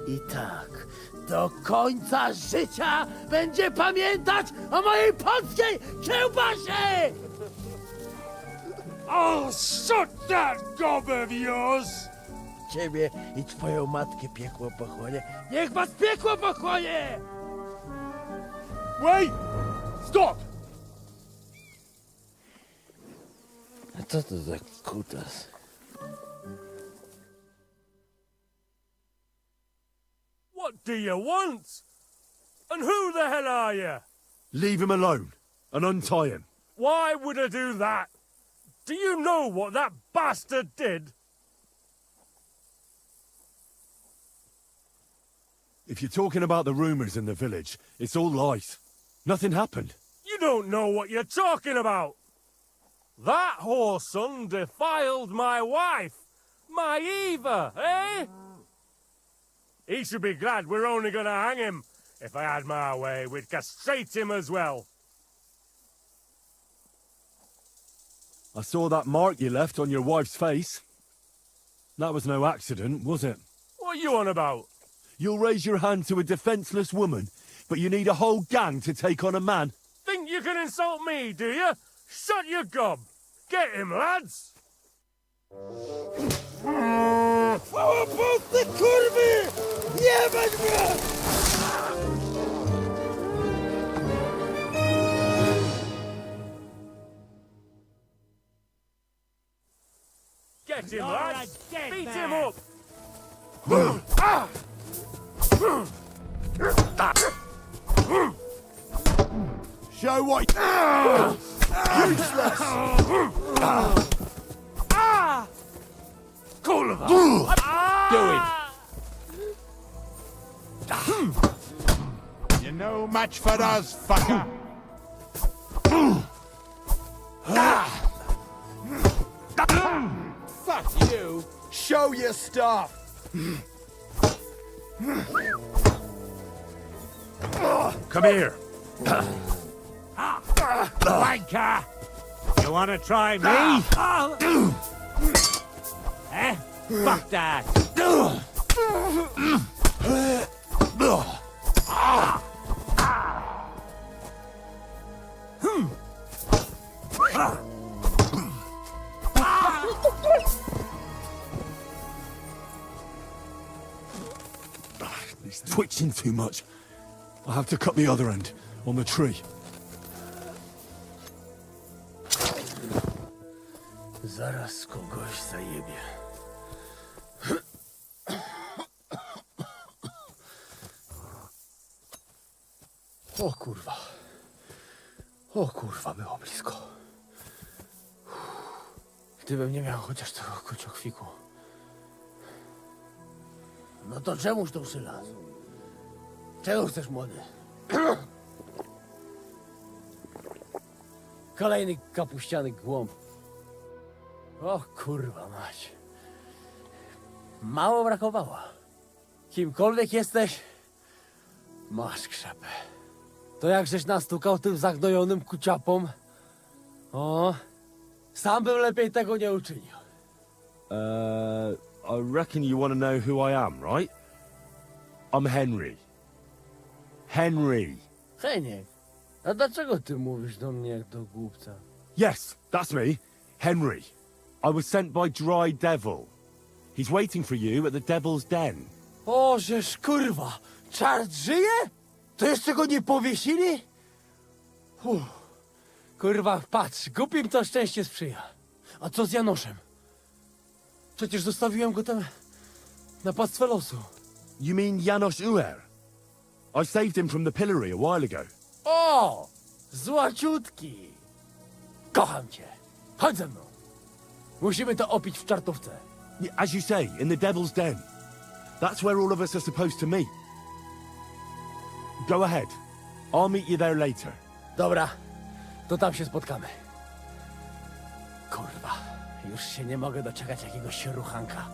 i tak do końca życia będzie pamiętać o mojej polskiej kiełbasie! I'll shut that gob of yours! Ciebie i twoją matkę piekło pochłonie. Niech was piekło pochłonie! Wait! Stop! A co to za kutas? What do you want? And who the hell are you? Leave him alone and untie him. Why would I do that? Do you know what that bastard did? If you're talking about the rumours in the village, it's all lies. Nothing happened. You don't know what you're talking about. That whoreson defiled my wife, my Eva, eh? He should be glad we're only gonna hang him. If I had my way, we'd castrate him as well. I saw that mark you left on your wife's face. That was no accident, was it? What are you on about? You'll raise your hand to a defenceless woman, but you need a whole gang to take on a man. Think you can insult me, do you? Shut your gob. Get him, lads. Łopotne kurwy! Jebać mnie! Get him, lads. Beat him up. Show what... Useless! Cool of us. Do it. You're no match for us, fucker. Fuck you. Show your stuff! Come here. Wanker! You want to try me? Eh? Fuck that! He's twitching too much. I'll have to cut the other end, on the tree. Zaraz kogoś zajebie. O kurwa. O kurwa, było blisko. Gdybym nie miał chociaż tego kociokwiku. No to czemuż to przylazł? Czego chcesz, młody? Kolejny kapuściany głąb. O kurwa mać. Mało brakowało. Kimkolwiek jesteś, masz krzepę. To jak żeś nastukał tym zagnojonym kuciapom, o, sam bym lepiej tego nie uczynił. I reckon you want to know who I am, right? I'm Henry. Henry. Heniek, a dlaczego ty mówisz do mnie jak do głupca? Yes, that's me. Henry. I was sent by Dry Devil. He's waiting for you at the Devil's Den. O, żeż kurwa, czart żyje? To jeszcze go nie powiesili? Kurwa, patrz, głupim to szczęście sprzyja. A co z Janoszem? Przecież zostawiłem go tam na pastwę losu. You mean Janos Uer? I saved him from the pillory a while ago. O! Złaciutki! Kocham cię. Chodź ze mną. Musimy to opić w czartówce. As you say, in the Devil's Den. That's where all of us are supposed to meet. Go ahead. I'll meet you there later. Dobra, to tam się spotkamy. Kurwa, już się nie mogę doczekać jakiegoś ruchanka.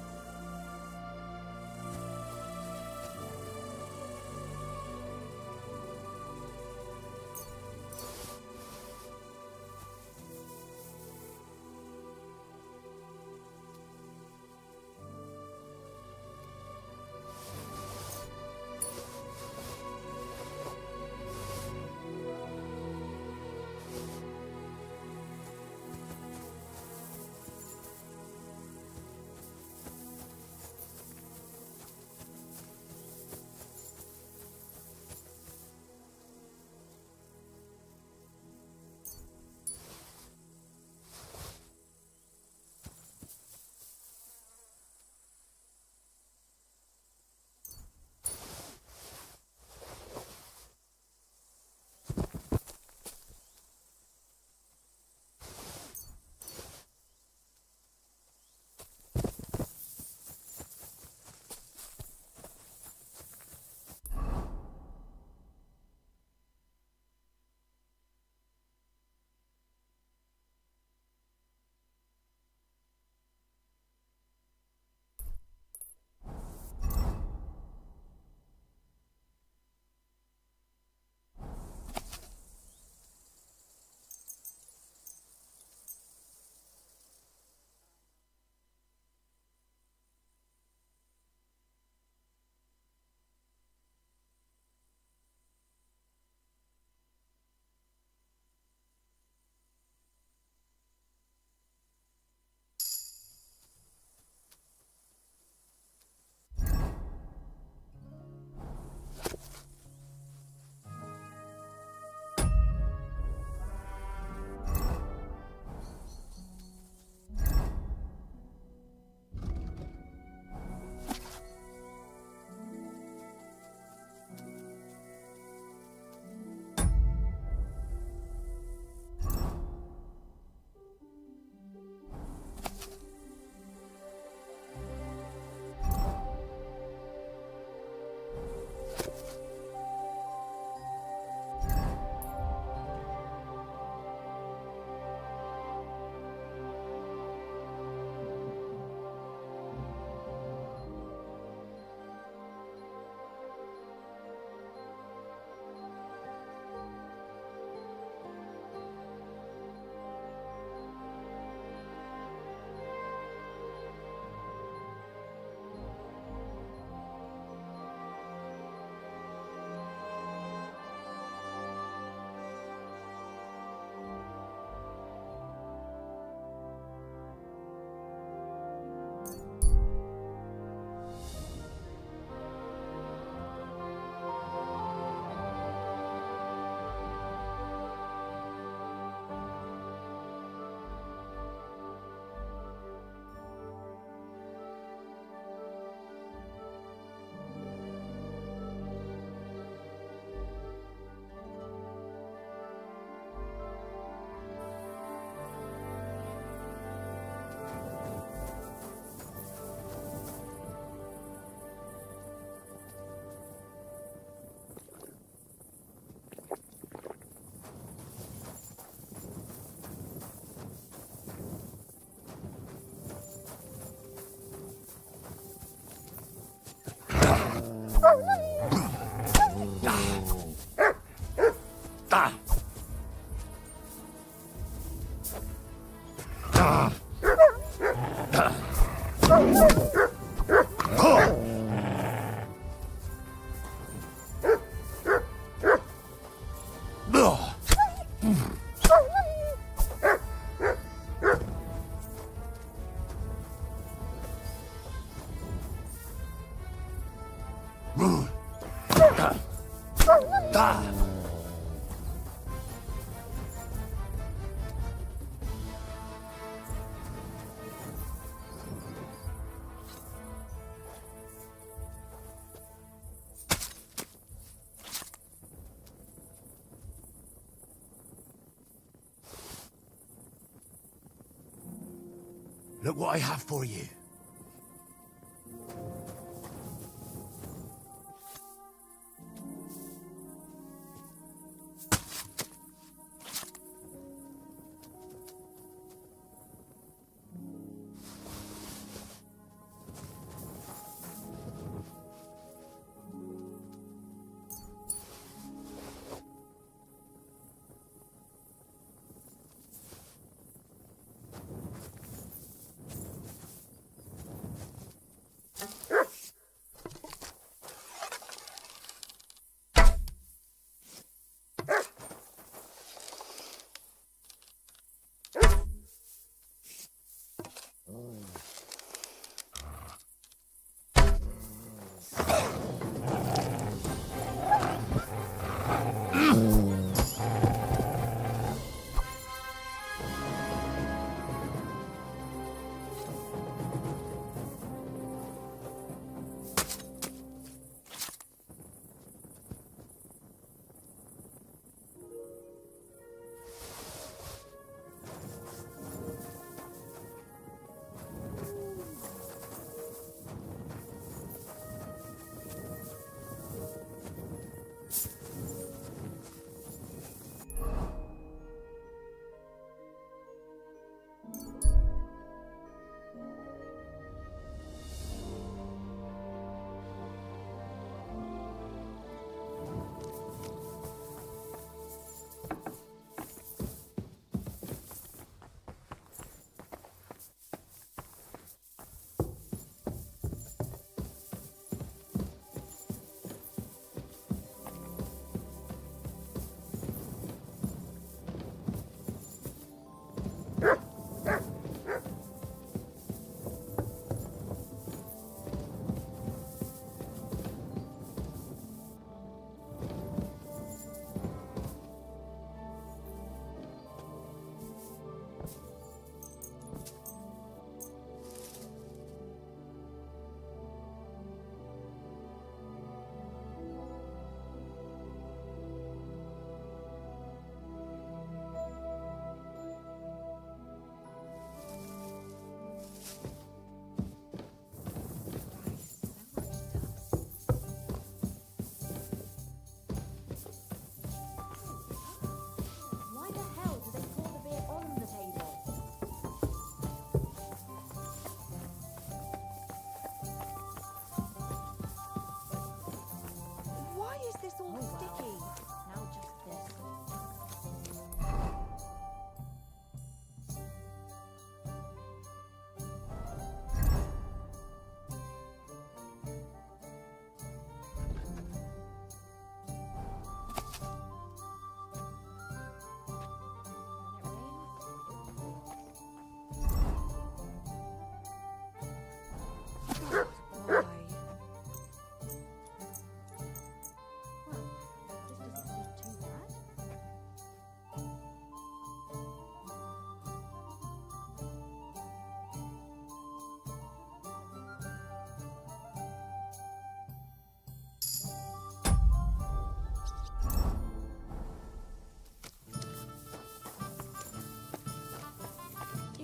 Look what I have for you.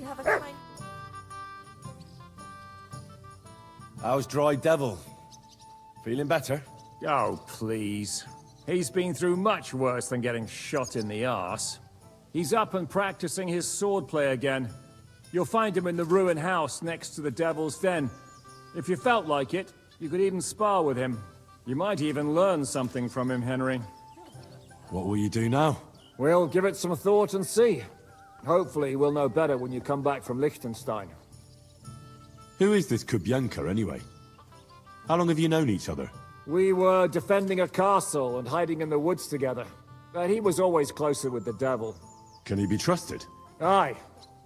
Have a kind. How's Dry Devil? Feeling better? Oh, please. He's been through much worse than getting shot in the arse. He's up and practicing his swordplay again. You'll find him in the ruined house next to the Devil's Den. If you felt like it, you could even spar with him. You might even learn something from him, Henry. What will you do now? We'll give it some thought and see. Hopefully we'll know better when you come back from Liechtenstein. Who is this Kubyanka, anyway? How long have you known each other? We were defending a castle and hiding in the woods together. But he was always closer with the Devil. Can he be trusted? Aye.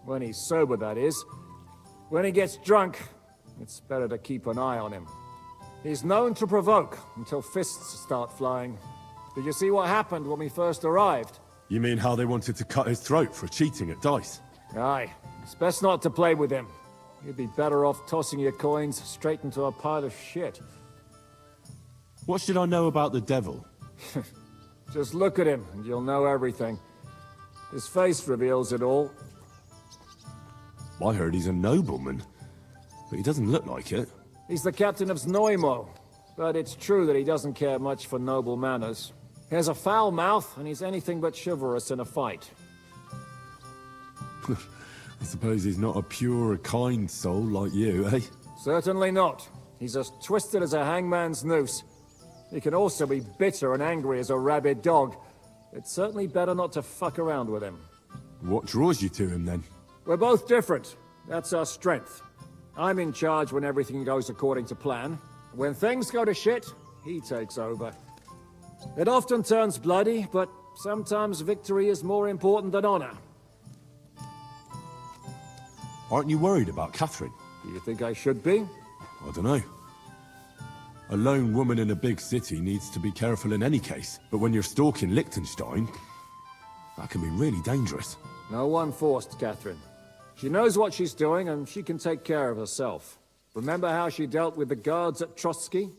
When he's sober, that is. When he gets drunk, it's better to keep an eye on him. He's known to provoke until fists start flying. Did you see what happened when we first arrived? You mean how they wanted to cut his throat for cheating at dice? Aye. It's best not to play with him. You'd be better off tossing your coins straight into a pile of shit. What should I know about the Devil? Just look at him, and you'll know everything. His face reveals it all. I heard he's a nobleman, but he doesn't look like it. He's the captain of Znojmo, but it's true that he doesn't care much for noble manners. He has a foul mouth, and he's anything but chivalrous in a fight. I suppose he's not a pure, kind soul like you, eh? Certainly not. He's as twisted as a hangman's noose. He can also be bitter and angry as a rabid dog. It's certainly better not to fuck around with him. What draws you to him, then? We're both different. That's our strength. I'm in charge when everything goes according to plan. When things go to shit, he takes over. It often turns bloody, but sometimes victory is more important than honor. Aren't you worried about Catherine? Do you think I should be? I don't know. A lone woman in a big city needs to be careful in any case. But when you're stalking Liechtenstein, that can be really dangerous. No one forced Catherine. She knows what she's doing, and she can take care of herself. Remember how she dealt with the guards at Trotsky?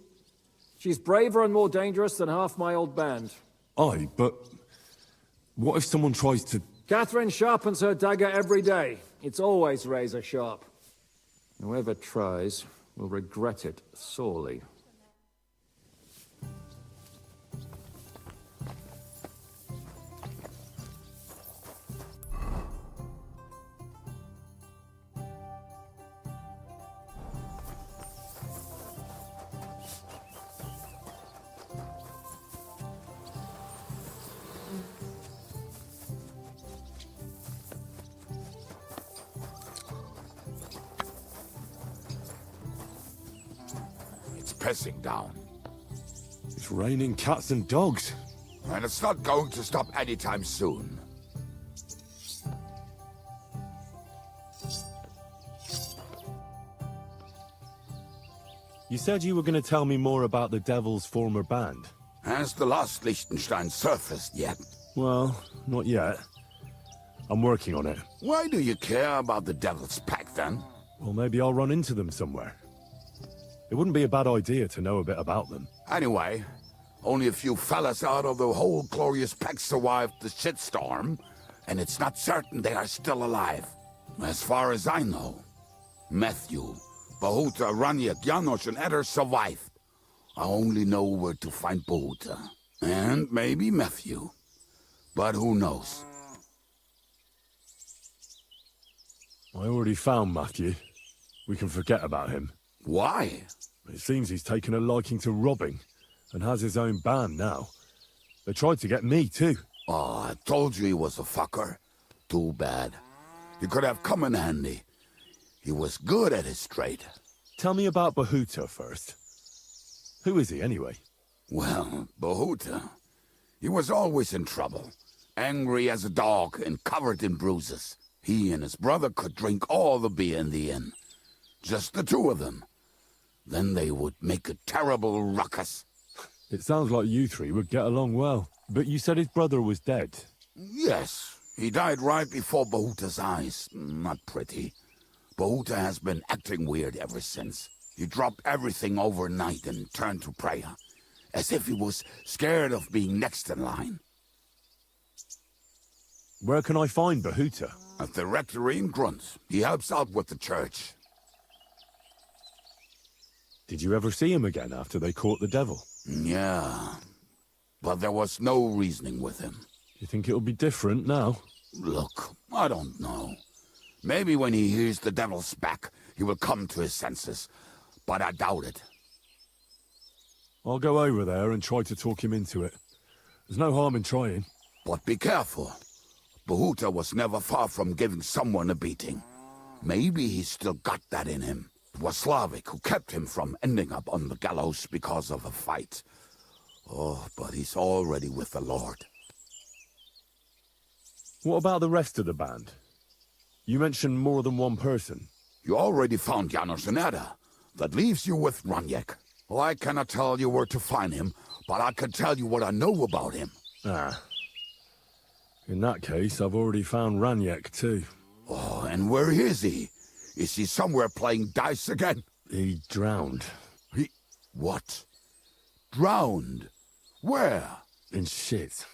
She's braver and more dangerous than half my old band. Aye, but what if someone tries to... Catherine sharpens her dagger every day. It's always razor sharp. Whoever tries will regret it sorely. Pissing down. It's raining cats and dogs. And it's not going to stop anytime soon. You said you were going to tell me more about the Devil's former band. Has the lost Liechtenstein surfaced yet? Well, not yet. I'm working on it. Why do you care about the Devil's Pack, then? Well, maybe I'll run into them somewhere. It wouldn't be a bad idea to know a bit about them. Anyway, only a few fellas out of the whole glorious pack survived the shitstorm, and it's not certain they are still alive. As far as I know, Matthew, Bahuta, Raniak, Janosch, and Eder survived. I only know where to find Bahuta. And maybe Matthew. But who knows? I already found Matthew. We can forget about him. Why? It seems he's taken a liking to robbing, and has his own band now. They tried to get me, too. Oh, I told you he was a fucker. Too bad. He could have come in handy. He was good at his trade. Tell me about Bahuta first. Who is he, anyway? Well, Bahuta, he was always in trouble. Angry as a dog and covered in bruises. He and his brother could drink all the beer in the inn. Just the two of them. Then they would make a terrible ruckus. It sounds like you three would get along well. But you said his brother was dead. Yes, he died right before Bahuta's eyes. Not pretty. Bahuta has been acting weird ever since. He dropped everything overnight and turned to prayer. As if he was scared of being next in line. Where can I find Bahuta? At the rectory in Grunt. He helps out with the church. Did you ever see him again after they caught the devil? Yeah, but there was no reasoning with him. You think it'll be different now? Look, I don't know. Maybe when he hears the devil's back, he will come to his senses, but I doubt it. I'll go over there and try to talk him into it. There's no harm in trying. But be careful. Bahuta was never far from giving someone a beating. Maybe he's still got that in him. It was Slavik who kept him from ending up on the gallows because of a fight. Oh, but he's already with the Lord. What about the rest of the band? You mentioned more than one person. You already found Janosch and Eder. That leaves you with Raniak. Well, I cannot tell you where to find him, but I can tell you what I know about him. Ah. In that case, I've already found Raniak too. Oh, and where is he? Is he somewhere playing dice again? He drowned. What? Drowned? Where? In shit.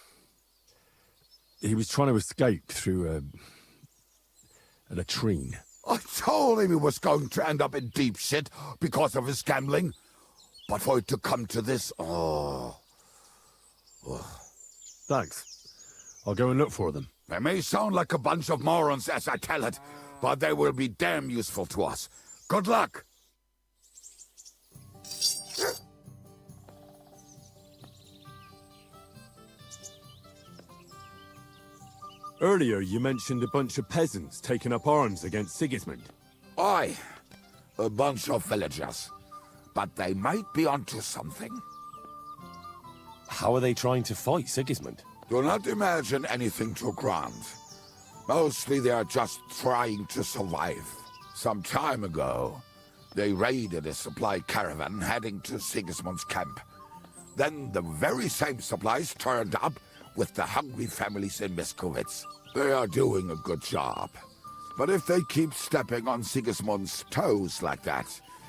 He was trying to escape through a latrine. I told him he was going to end up in deep shit because of his gambling. But for it to come to this, oh. Thanks. I'll go and look for them. They may sound like a bunch of morons as I tell it, but they will be damn useful to us. Good luck! Earlier, you mentioned a bunch of peasants taking up arms against Sigismund. Aye, a bunch of villagers. But they might be onto something. How are they trying to fight Sigismund? Do not imagine anything too grand. Mostly they are just trying to survive. Some time ago, they raided a supply caravan heading to Sigismund's camp. Then the very same supplies turned up with the hungry families in Miskovitz. They are doing a good job. But if they keep stepping on Sigismund's toes like that,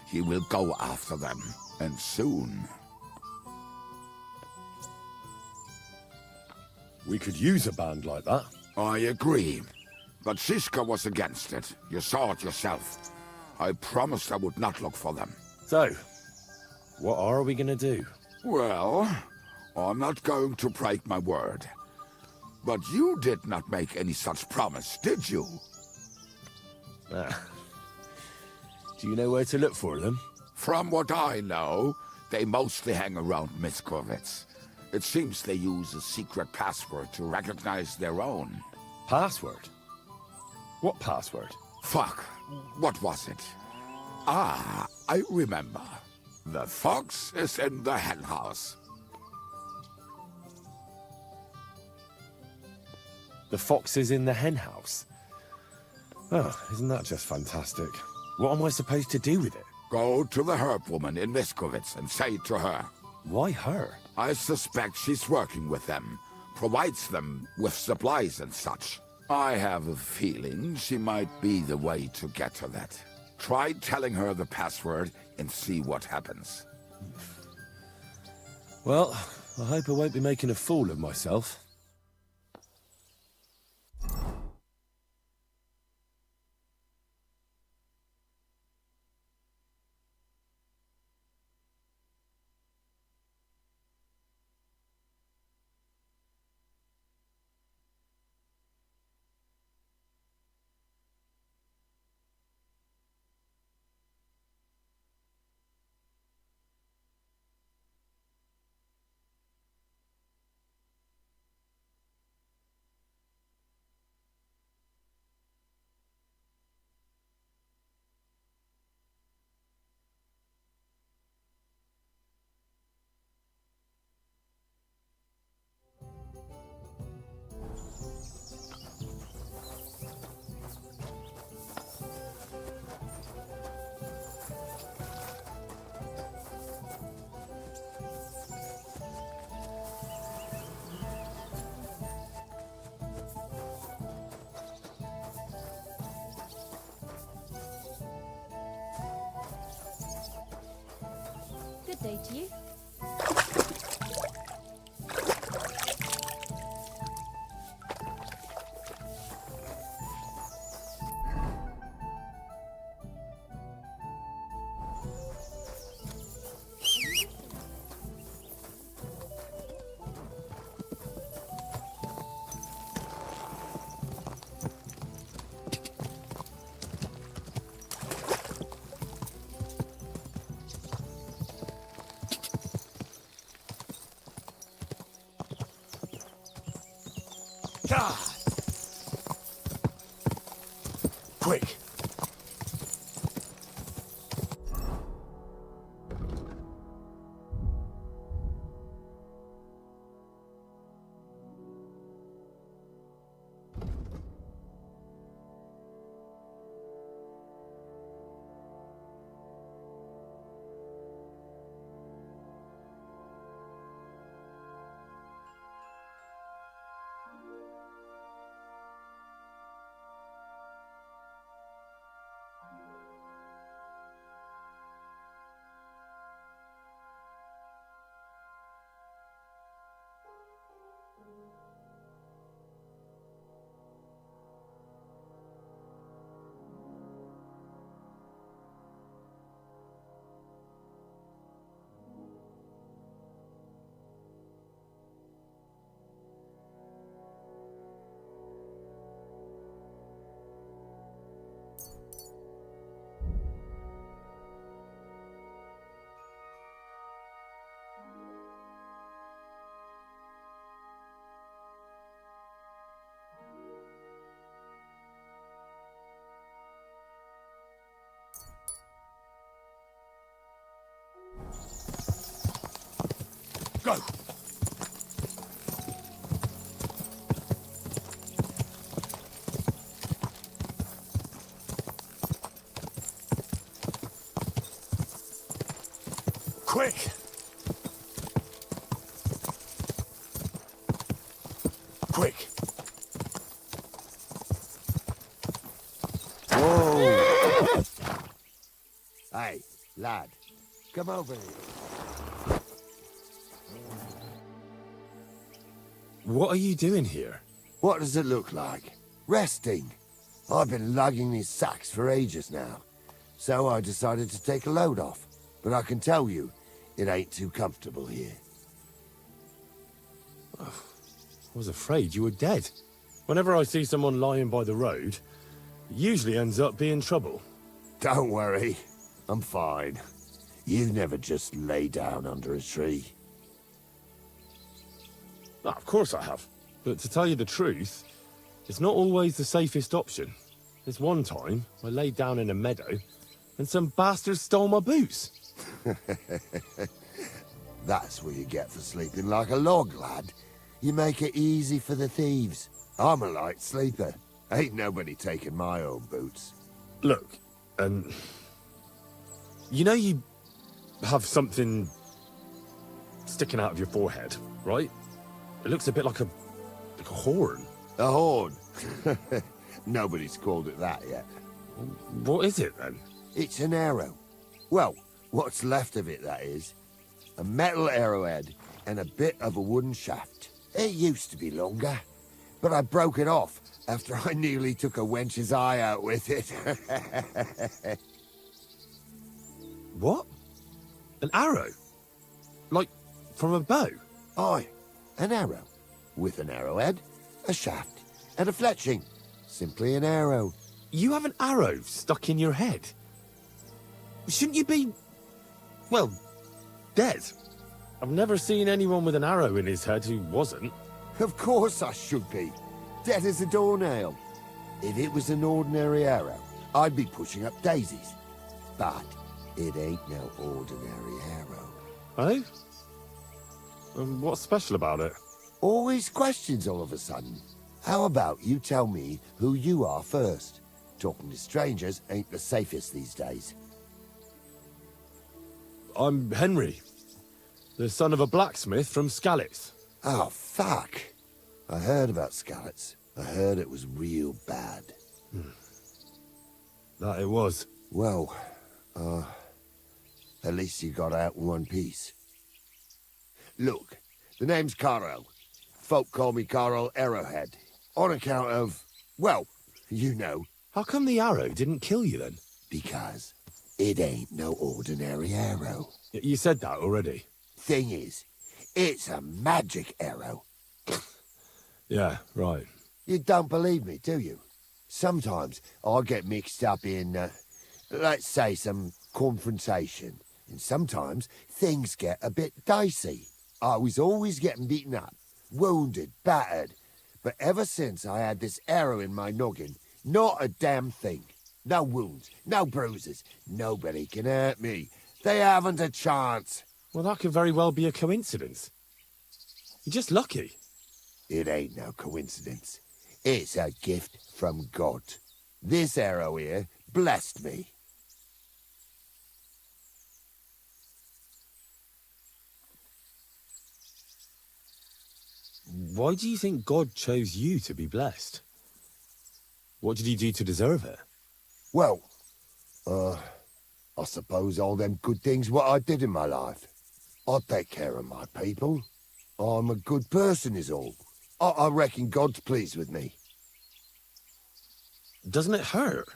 he will go after them, and soon. We could use a band like that. I agree. But Shishka was against it. You saw it yourself. I promised I would not look for them. So, what are we gonna do? Well, I'm not going to break my word. But you did not make any such promise, did you? Do you know where to look for them? From what I know, they mostly hang around Miskovitz. It seems they use a secret password to recognize their own. Password? What password? Fuck. What was it? Ah, I remember. The fox is in the henhouse. The fox is in the henhouse? Oh, isn't that just fantastic? What am I supposed to do with it? Go to the herb woman in Miskovitz and say to her. Why her? I suspect she's working with them, provides them with supplies and such. I have a feeling she might be the way to get to that. Try telling her the password and see what happens. Well, I hope I won't be making a fool of myself. Good day to you. God! Quick! Go! Quick! Quick! Whoa! Hey, lad, come over here. What are you doing here? What does it look like? Resting. I've been lugging these sacks for ages now, so I decided to take a load off. But I can tell you, it ain't too comfortable here. I was afraid you were dead. Whenever I see someone lying by the road, it usually ends up being trouble. Don't worry, I'm fine. You never just lay down under a tree. Of course I have. But to tell you the truth, it's not always the safest option. There's one time I laid down in a meadow and some bastards stole my boots. That's what you get for sleeping like a log, lad. You make it easy for the thieves. I'm a light sleeper. Ain't nobody taking my own boots. Look, you know you have something sticking out of your forehead, right? It looks a bit like a horn. A horn? Nobody's called it that yet. What is it, then? It's an arrow. Well, what's left of it, that is. A metal arrowhead and a bit of a wooden shaft. It used to be longer, but I broke it off after I nearly took a wench's eye out with it. What? An arrow? Like, from a bow? Aye, an arrow. With an arrowhead, a shaft, and a fletching. Simply an arrow. You have an arrow stuck in your head? Shouldn't you be, well, dead? I've never seen anyone with an arrow in his head who wasn't. Of course I should be. Dead as a doornail. If it was an ordinary arrow, I'd be pushing up daisies. But it ain't no ordinary arrow. Oh? What's special about it? Always questions all of a sudden. How about you tell me who you are first? Talking to strangers ain't the safest these days. I'm Henry, the son of a blacksmith from Skalitz. Oh, fuck. I heard about Skalitz. I heard it was real bad. That it was. Well, at least you got out in one piece. Look, the name's Carl. Folk call me Carl Arrowhead. On account of, well, you know. How come the arrow didn't kill you then? Because it ain't no ordinary arrow. You said that already. Thing is, it's a magic arrow. Yeah, right. You don't believe me, do you? Sometimes I get mixed up in, let's say, some confrontation. And sometimes things get a bit dicey. I was always getting beaten up, wounded, battered. But ever since I had this arrow in my noggin, not a damn thing. No wounds, no bruises. Nobody can hurt me. They haven't a chance. Well, that could very well be a coincidence. You're just lucky. It ain't no coincidence. It's a gift from God. This arrow here blessed me. Why do you think God chose you to be blessed? What did he do to deserve it? Well, I suppose all them good things what I did in my life. I take care of my people. I'm a good person is all. I reckon God's pleased with me. Doesn't it hurt?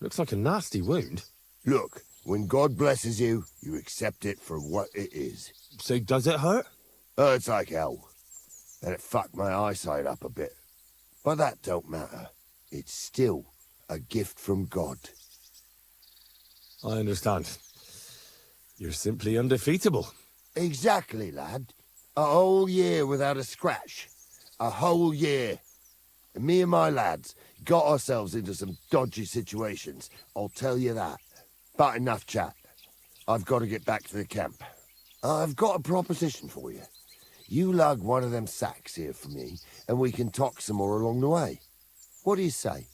Looks like a nasty wound. Look, when God blesses you, you accept it for what it is. So does it hurt? Hurts like hell. And it fucked my eyesight up a bit. But that don't matter. It's still a gift from God. I understand. You're simply undefeatable. Exactly, lad. A whole year without a scratch. A whole year. And me and my lads got ourselves into some dodgy situations, I'll tell you that. But enough chat. I've got to get back to the camp. I've got a proposition for you. You lug one of them sacks here for me, and we can talk some more along the way. What do you say?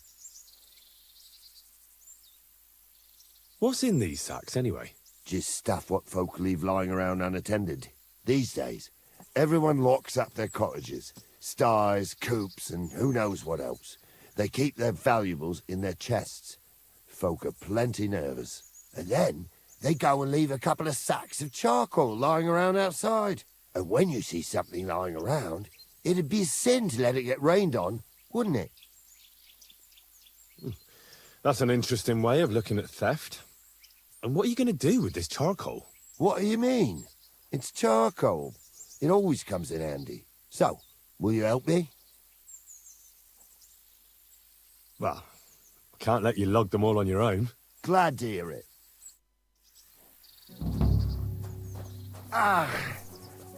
What's in these sacks, anyway? Just stuff what folk leave lying around unattended. These days, everyone locks up their cottages, sties, coops, and who knows what else. They keep their valuables in their chests. Folk are plenty nervous. And then they go and leave a couple of sacks of charcoal lying around outside. And when you see something lying around, it'd be a sin to let it get rained on, wouldn't it? That's an interesting way of looking at theft. And what are you going to do with this charcoal? What do you mean? It's charcoal. It always comes in handy. So, will you help me? Well, I can't let you lug them all on your own. Glad to hear it. Ah,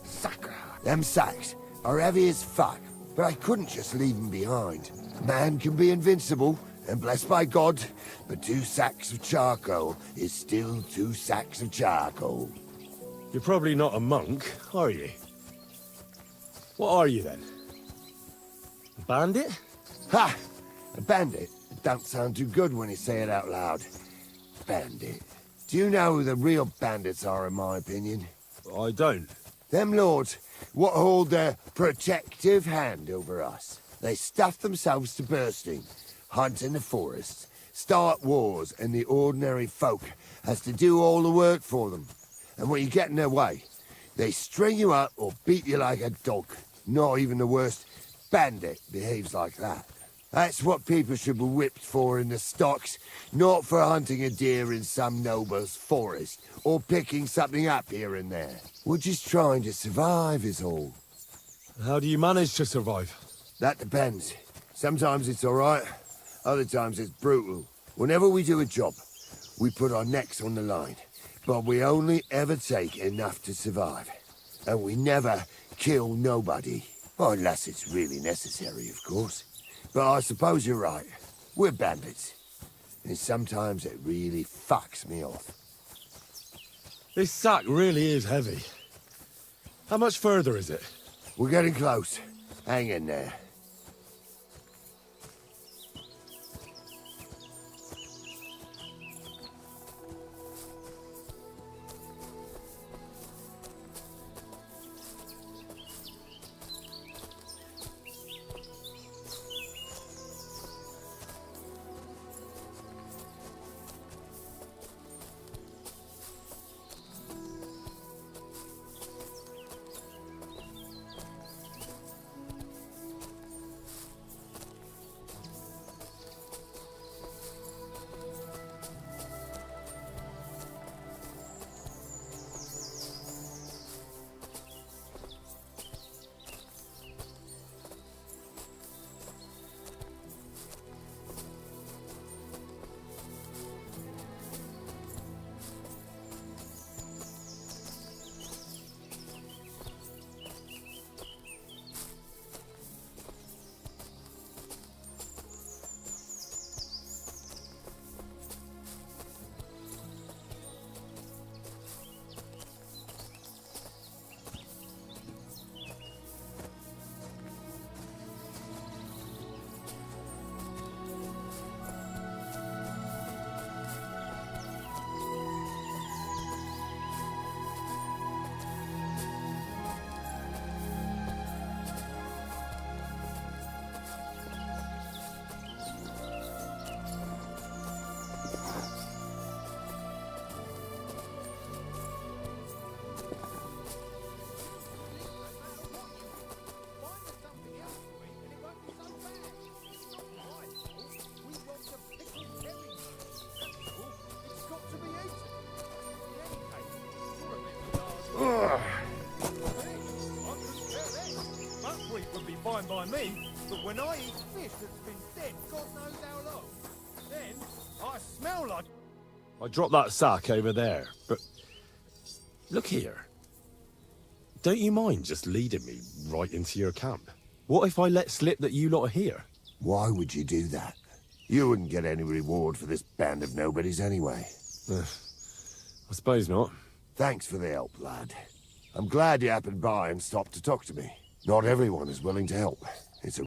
sucker. Them sacks are heavy as fuck, but I couldn't just leave them behind. Man can be invincible, and blessed by God, but 2 sacks of charcoal is still 2 sacks of charcoal. You're probably not a monk, are you? What are you, then? A bandit? Ha! A bandit? It don't sound too good when you say it out loud. Bandit. Do you know who the real bandits are, in my opinion? I don't. Them lords, what hold their protective hand over us. They stuff themselves to bursting, hunt in the forests, start wars, and the ordinary folk has to do all the work for them. And when you get in their way, they string you up or beat you like a dog. Not even the worst bandit behaves like that. That's what people should be whipped for in the stocks, not for hunting a deer in some noble's forest, or picking something up here and there. We're just trying to survive is all. How do you manage to survive? That depends. Sometimes it's all right, other times it's brutal. Whenever we do a job, we put our necks on the line. But we only ever take enough to survive. And we never kill nobody. Well, unless it's really necessary, of course. But I suppose you're right. We're bandits. And sometimes it really fucks me off. This sack really is heavy. How much further is it? We're getting close. Hang in there. Fine by me, but when I eat fish that's been dead God knows how long, then I smell like... I dropped that sack over there, but... Look here. Don't you mind just leading me right into your camp? What if I let slip that you lot are here? Why would you do that? You wouldn't get any reward for this band of nobodies anyway. I suppose not. Thanks for the help, lad. I'm glad you happened by and stopped to talk to me. Not everyone is willing to help.